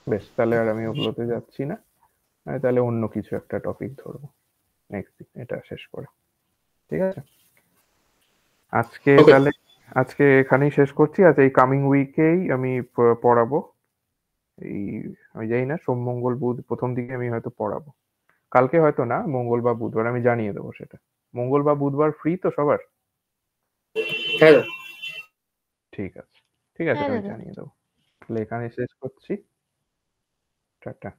বেশ, তাহলে আর আমি ওগুলোতে যাচ্ছি না, আমি তাহলে অন্য কিছু একটা টপিক ধরবো নেক্সট দিন এটা শেষ করে। ঠিক আছে, আজকে Okay. তাহলে আজকে এখানেই শেষ করছি। আজ এই কামিং উইকেই আমি পড়াবো, এই আমি জানি না, সোম মঙ্গল বুধ প্রথম দিকে আমি হয়তো পড়াবো, কালকে হয়তো না, মঙ্গল বা বুধবার আমি জানিয়ে দেবো সেটা। মঙ্গল বা বুধবার ফ্রি তো সবার? হ্যাঁ দাদা। ঠিক আছে, ঠিক আছে, হ্যাঁ আমি দাদা। জানিয়ে দেবো। তাহলে এখানে শেষ করছি, টাটা।